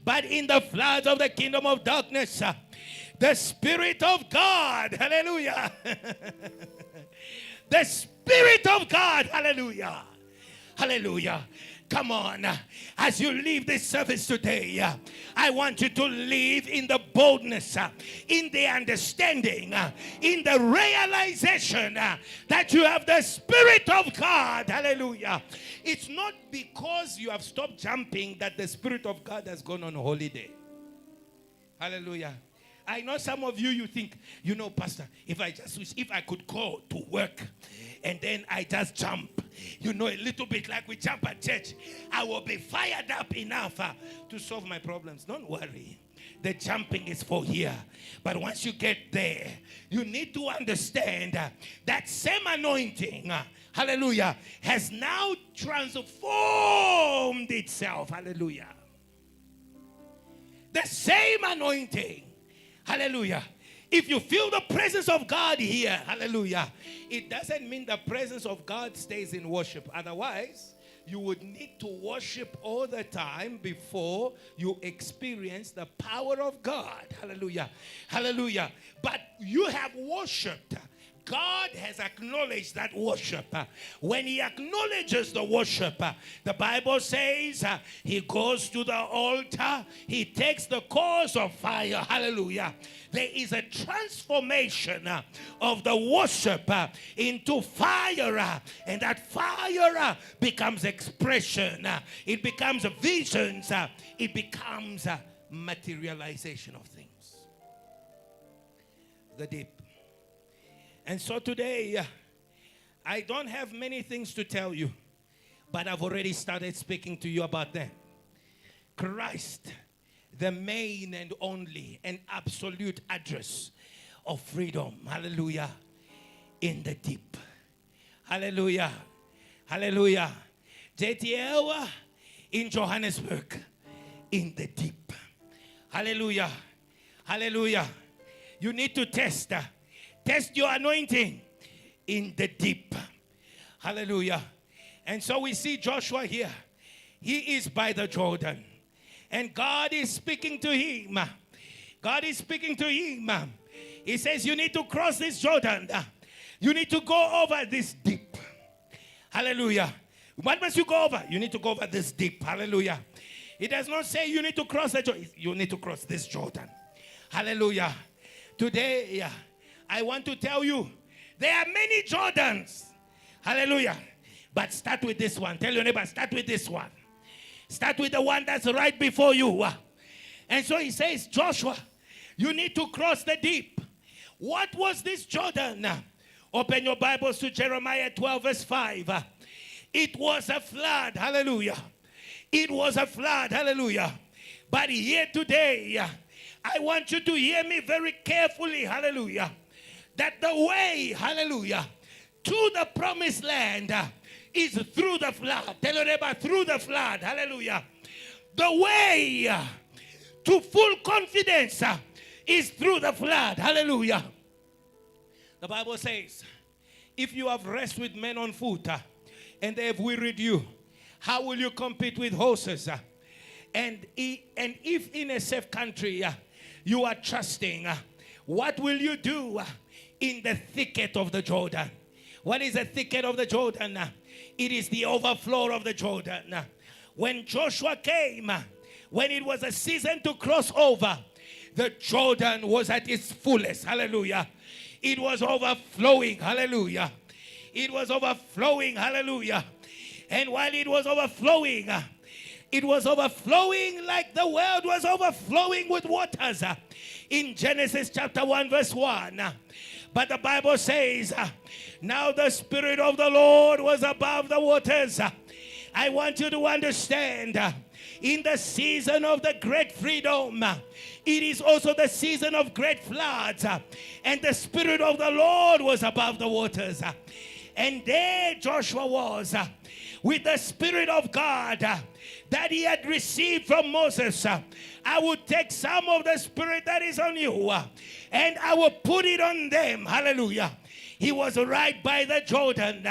But in the floods of the kingdom of darkness, the Spirit of God, hallelujah. The Spirit of God, hallelujah. Hallelujah. Come on. As you leave this service today, I want you to live in the boldness, in the understanding, in the realization that you have the Spirit of God. Hallelujah. It's not because you have stopped jumping that the Spirit of God has gone on holiday. Hallelujah. I know some of you think, Pastor, if I could go to work and then I just jump, a little bit like we jump at church, I will be fired up enough to solve my problems. Don't worry. The jumping is for here. But once you get there, you need to understand that same anointing, hallelujah, has now transformed itself. Hallelujah. The same anointing. Hallelujah. If you feel the presence of God here, hallelujah, it doesn't mean the presence of God stays in worship. Otherwise, you would need to worship all the time before you experience the power of God. Hallelujah. Hallelujah. But you have worshiped. God has acknowledged that worship. When he acknowledges the worship, the Bible says he goes to the altar, he takes the coals of fire. Hallelujah. There is a transformation of the worship into fire, and that fire becomes expression, it becomes visions, it becomes materialization of things. The deep. And so today, I don't have many things to tell you, but I've already started speaking to you about them. Christ, the main and only and absolute address of freedom. Hallelujah. In the deep. Hallelujah. Hallelujah. JTL in Johannesburg. In the deep. Hallelujah. Hallelujah. You need to test. Test your anointing in the deep. Hallelujah. And so we see Joshua here. He is by the Jordan. And God is speaking to him. God is speaking to him. He says, you need to cross this Jordan. You need to go over this deep. Hallelujah. What must you go over? You need to go over this deep. Hallelujah. It does not say you need to cross the Jordan. You need to cross this Jordan. Hallelujah. Today, I want to tell you, there are many Jordans. Hallelujah. But start with this one. Tell your neighbor, start with this one. Start with the one that's right before you. And so he says, Joshua, you need to cross the deep. What was this Jordan? Open your Bibles to Jeremiah 12 verse 5. It was a flood. Hallelujah. It was a flood. Hallelujah. But here today, I want you to hear me very carefully. Hallelujah. That the way, hallelujah, to the promised land is through the flood. Tell your neighbor, through the flood. Hallelujah. The way to full confidence is through the flood. Hallelujah. The Bible says, if you have rest with men on foot and they have wearied you, how will you compete with horses? And if in a safe country you are trusting, what will you do in the thicket of the Jordan? What is the thicket of the Jordan? It is the overflow of the Jordan. When Joshua came, when it was a season to cross over, the Jordan was at its fullest. Hallelujah. It was overflowing. Hallelujah. It was overflowing. Hallelujah. And while it was overflowing like the world was overflowing with waters in Genesis chapter 1 verse 1. But the Bible says, now the Spirit of the Lord was above the waters. I want you to understand, in the season of the great freedom, it is also the season of great floods. And the Spirit of the Lord was above the waters. And there Joshua was with the Spirit of God that he had received from Moses. I will take some of the Spirit that is on you and I will put it on them. Hallelujah. He was right by the Jordan.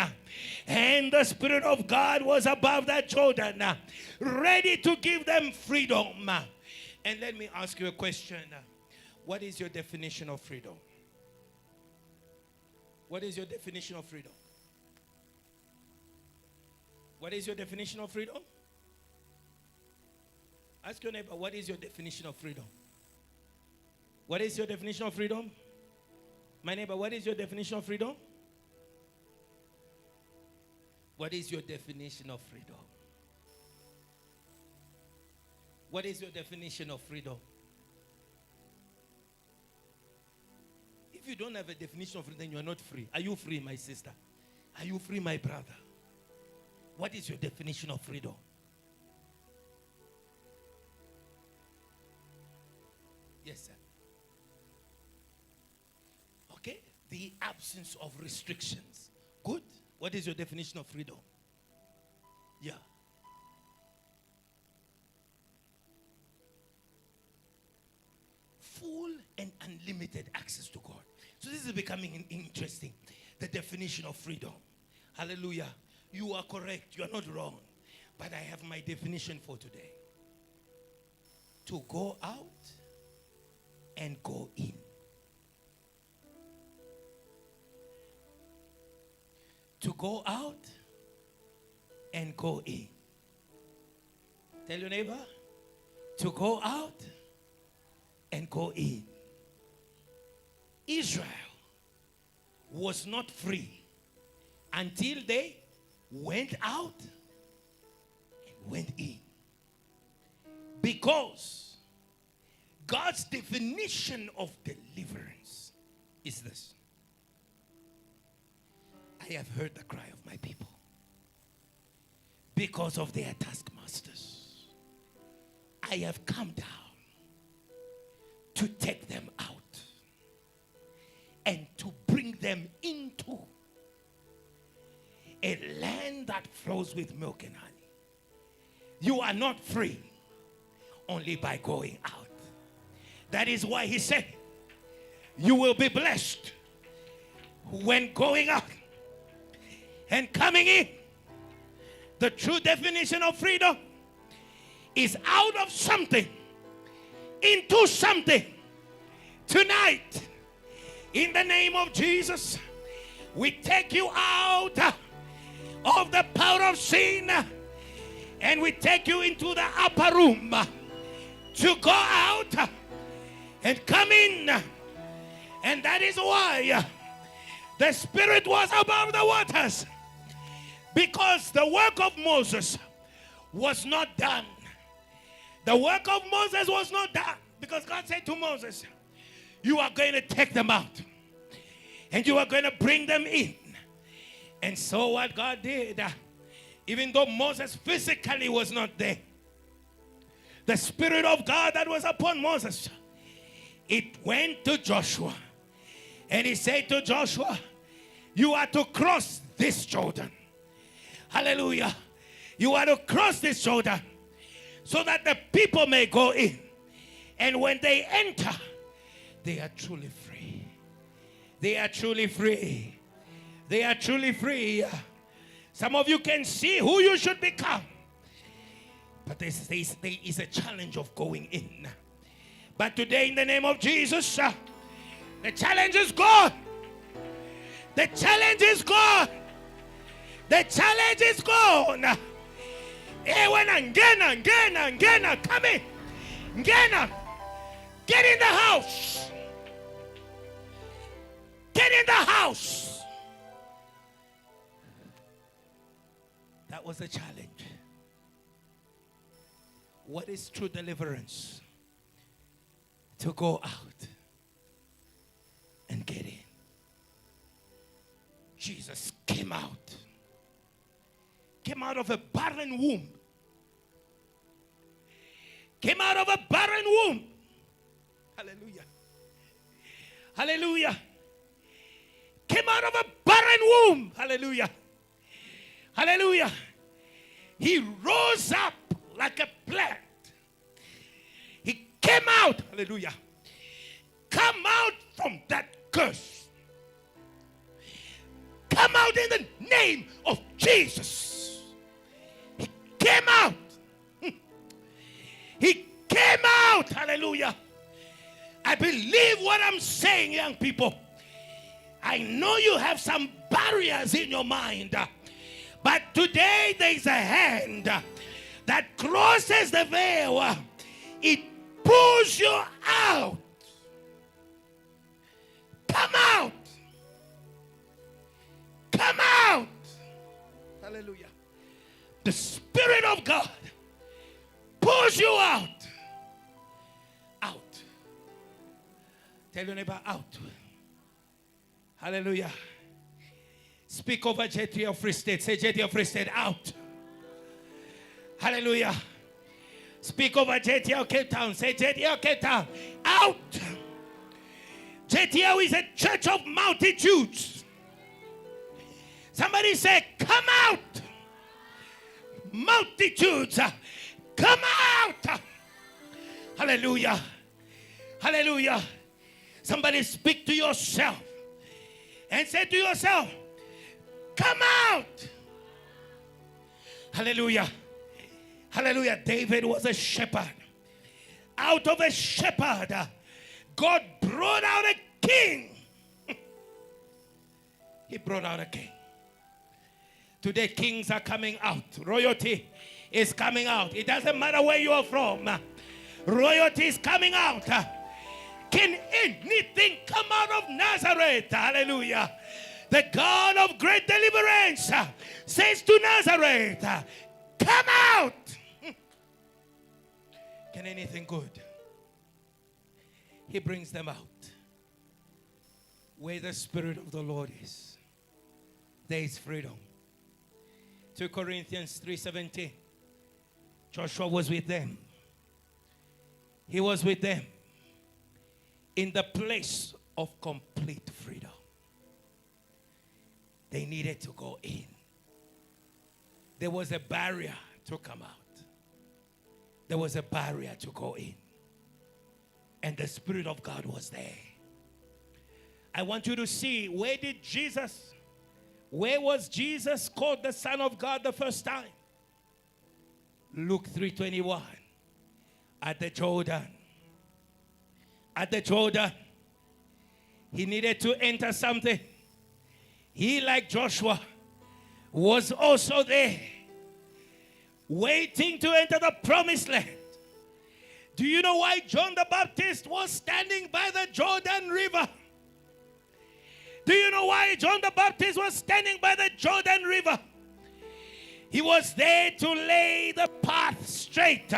And the Spirit of God was above that Jordan, ready to give them freedom. And let me ask you a question. What is your definition of freedom? What is your definition of freedom? What is your definition of freedom? Ask your neighbor, what is your definition of freedom? What is your definition of freedom? My neighbor, what is your definition of freedom? What is your definition of freedom? What is your definition of freedom? If you don't have a definition of freedom, then you are not free. Are you free, my sister? Are you free, my brother? What is your definition of freedom? Yes, sir. Okay. The absence of restrictions. Good. What is your definition of freedom? Yeah. Full and unlimited access to God. So this is becoming interesting. The definition of freedom. Hallelujah. You are correct. You are not wrong. But I have my definition for today. To go out and go in. To go out and go in. Tell your neighbor, to go out and go in. Israel was not free until they went out and went in. Because God's definition of deliverance is this. I have heard the cry of my people because of their taskmasters. I have come down to take them out. a land that flows with milk and honey. You are not free only by going out. That is why he said, you will be blessed when going out and coming in. The true definition of freedom is out of something into something. Tonight, in the name of Jesus, we take you out of the power of sin and we take you into the upper room to go out and come in. And that is why the Spirit was above the waters, because the work of Moses was not done. The work of Moses was not done because God said to Moses, you are going to take them out and you are going to bring them in. And so what God did, even though Moses physically was not there, the Spirit of God that was upon Moses, it went to Joshua. And he said to Joshua, you are to cross this Jordan. Hallelujah. You are to cross this Jordan so that the people may go in. And when they enter, they are truly free. They are truly free. They are truly free. Some of you can see who you should become. But there is a challenge of going in. But today, in the name of Jesus, the challenge is gone. The challenge is gone. The challenge is gone. Ngena, come in. Ngena, get in the house. Get in the house. That was the challenge. What is true deliverance? To go out and get in. Jesus came out of a barren womb. Came out of a barren womb. Hallelujah. Hallelujah. Came out of a barren womb. Hallelujah. Hallelujah. He rose up like a plant. He came out. Hallelujah. Come out from that curse. Come out in the name of Jesus. He came out. He came out. Hallelujah. I believe what I'm saying, young people. I know you have some barriers in your mind. But today there is a hand that crosses the veil. It pulls you out. Come out. Come out. Hallelujah. The Spirit of God pulls you out. Out. Tell your neighbor, out. Hallelujah. Speak over JTL Free State. Say, JTL Free State, out. Hallelujah. Speak over JTL Cape Town. Say, JTL Cape Town, out. JTL is a church of multitudes. Somebody say, come out. Multitudes, come out. Hallelujah. Hallelujah. Somebody speak to yourself and say to yourself, come out. Hallelujah. Hallelujah. David was a shepherd. Out of a shepherd, God brought out a king. He brought out a king. Today, kings are coming out. Royalty is coming out. It doesn't matter where you are from. Royalty is coming out. Can anything come out of Nazareth? Hallelujah. The God of great deliverance says to Nazareth, come out. Can anything good? He brings them out. Where the Spirit of the Lord is, there is freedom. 2 Corinthians 3:17. Joshua was with them. He was with them in the place of complete freedom. They needed to go in. there was a barrier to come out. There was a barrier to go in. And the Spirit of God was there. I want you to see, where was Jesus called the Son of God the first time? Luke 3:21. At the Jordan. At the Jordan. He needed to enter something. He, like Joshua, was also there, waiting to enter the promised land. Do you know why John the Baptist was standing by the Jordan River? Do you know why John the Baptist was standing by the Jordan River? He was there to lay the path straight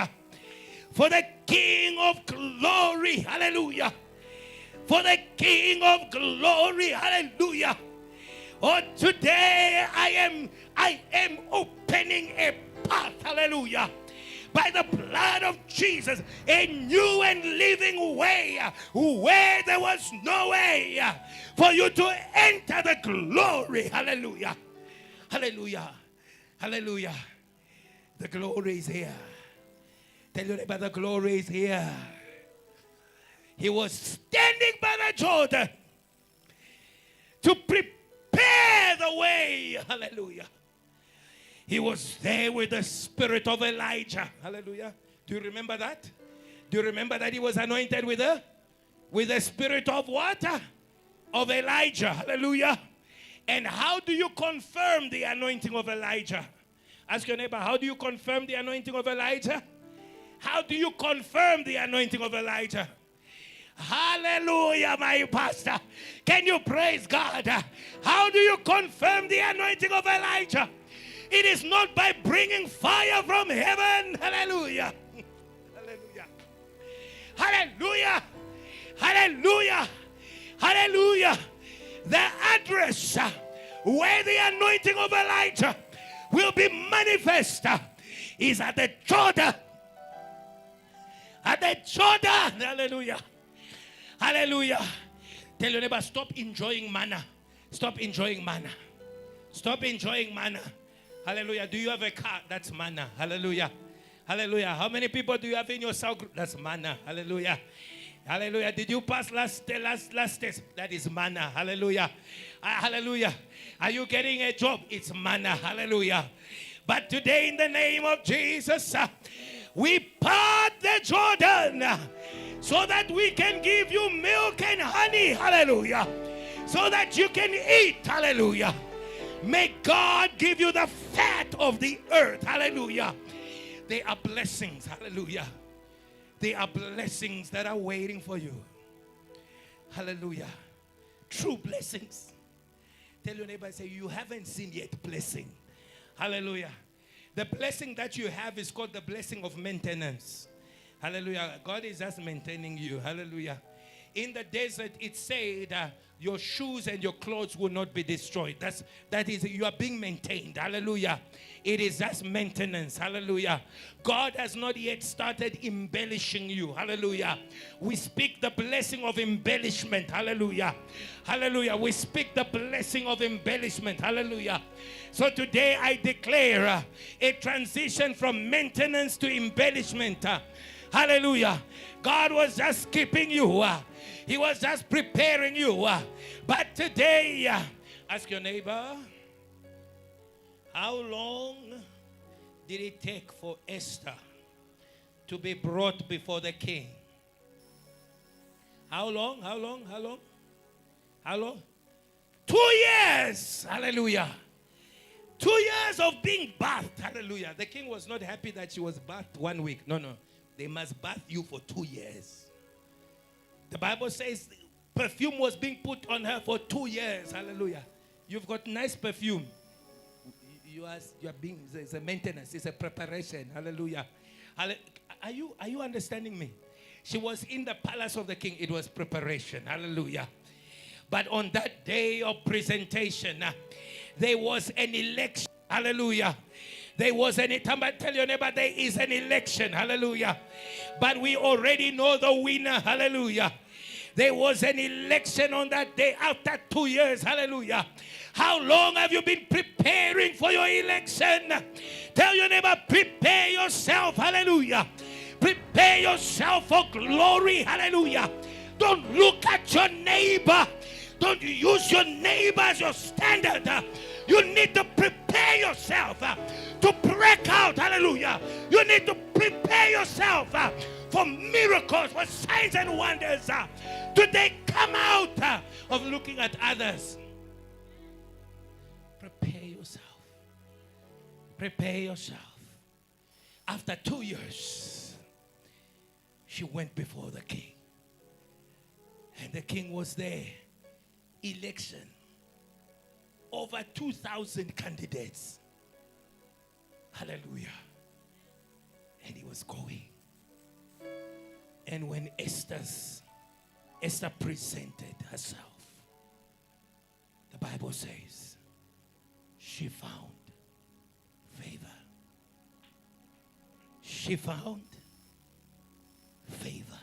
for the King of glory. Hallelujah. For the King of glory. Hallelujah. Oh, today I am opening a path. Hallelujah. By the blood of Jesus, a new and living way where there was no way for you to enter the glory. Hallelujah. Hallelujah. Hallelujah. The glory is here. Tell your neighbor, the glory is here. He was standing by the Jordan to prepare the way. Hallelujah. He was there with the spirit of Elijah. Hallelujah. Do you remember that? Do you remember that he was anointed with the spirit of what? Of Elijah. Hallelujah. And how do you confirm the anointing of Elijah? Ask your neighbor, how do you confirm the anointing of Elijah? How do you confirm the anointing of Elijah? Hallelujah, my pastor. Can you praise God? How do you confirm the anointing of Elijah? It is not by bringing fire from heaven. Hallelujah. Hallelujah. Hallelujah. Hallelujah. Hallelujah. The address where the anointing of Elijah will be manifest is at the Jordan. At the Jordan. Hallelujah. Hallelujah. Tell your neighbor, stop enjoying manna. Stop enjoying manna. Stop enjoying manna. Hallelujah. Do you have a car? That's manna. Hallelujah. Hallelujah. How many people do you have in your cell group? That's manna. Hallelujah. Hallelujah. Did you pass last test? That is manna. Hallelujah. Hallelujah. Are you getting a job? It's manna. Hallelujah. But today, in the name of Jesus, we part the Jordan so that we can give you milk and honey. Hallelujah. So that you can eat. Hallelujah. May God give you the fat of the earth. Hallelujah. They are blessings. Hallelujah. They are blessings that are waiting for you. Hallelujah. True blessings. Tell your neighbor, say, you haven't seen yet blessing. Hallelujah. The blessing that you have is called the blessing of maintenance. Hallelujah. God is just maintaining you. Hallelujah. In the desert, it said your shoes and your clothes will not be destroyed. That is, you are being maintained. Hallelujah. It is just maintenance. Hallelujah. God has not yet started embellishing you. Hallelujah. We speak the blessing of embellishment. Hallelujah. Hallelujah. We speak the blessing of embellishment. Hallelujah. So today I declare a transition from maintenance to embellishment. Hallelujah. God was just keeping you. He was just preparing you. But today, ask your neighbor, how long did it take for Esther to be brought before the king? How long? How long? How long? How long? 2 years. Hallelujah. 2 years of being bathed. Hallelujah. The king was not happy that she was bathed 1 week. No. They must bath you for 2 years. The Bible says perfume was being put on her for 2 years. Hallelujah. You've got nice perfume. You are being, it's a maintenance. It's a preparation. Hallelujah. Are you understanding me? She was in the palace of the king. It was preparation. Hallelujah. But on that day of presentation, there was an election. Hallelujah. There was tell your neighbor, there is an election. Hallelujah. But we already know the winner. Hallelujah. There was an election on that day after 2 years. Hallelujah. How long have you been preparing for your election? Tell your neighbor, prepare yourself. Hallelujah. Prepare yourself for glory. Hallelujah. Don't look at your neighbor. Don't use your neighbor as your standard. You need to prepare yourself to break out. Hallelujah. You need to prepare yourself for miracles, for signs and wonders. Today, come out of looking at others. Prepare yourself. Prepare yourself. After 2 years, she went before the king. And the king was there. Election. Over 2,000 candidates. Hallelujah. And he was going. And when Esther presented herself, the Bible says she found favor. She found favor.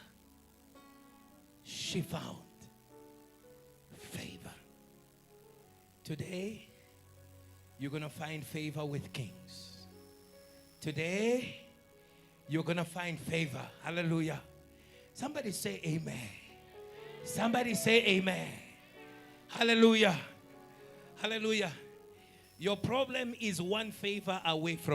She found favor. Today, you're going to find favor with kings. Today, you're going to find favor. Hallelujah. Somebody say amen. Somebody say amen. Hallelujah. Hallelujah. Your problem is one favor away from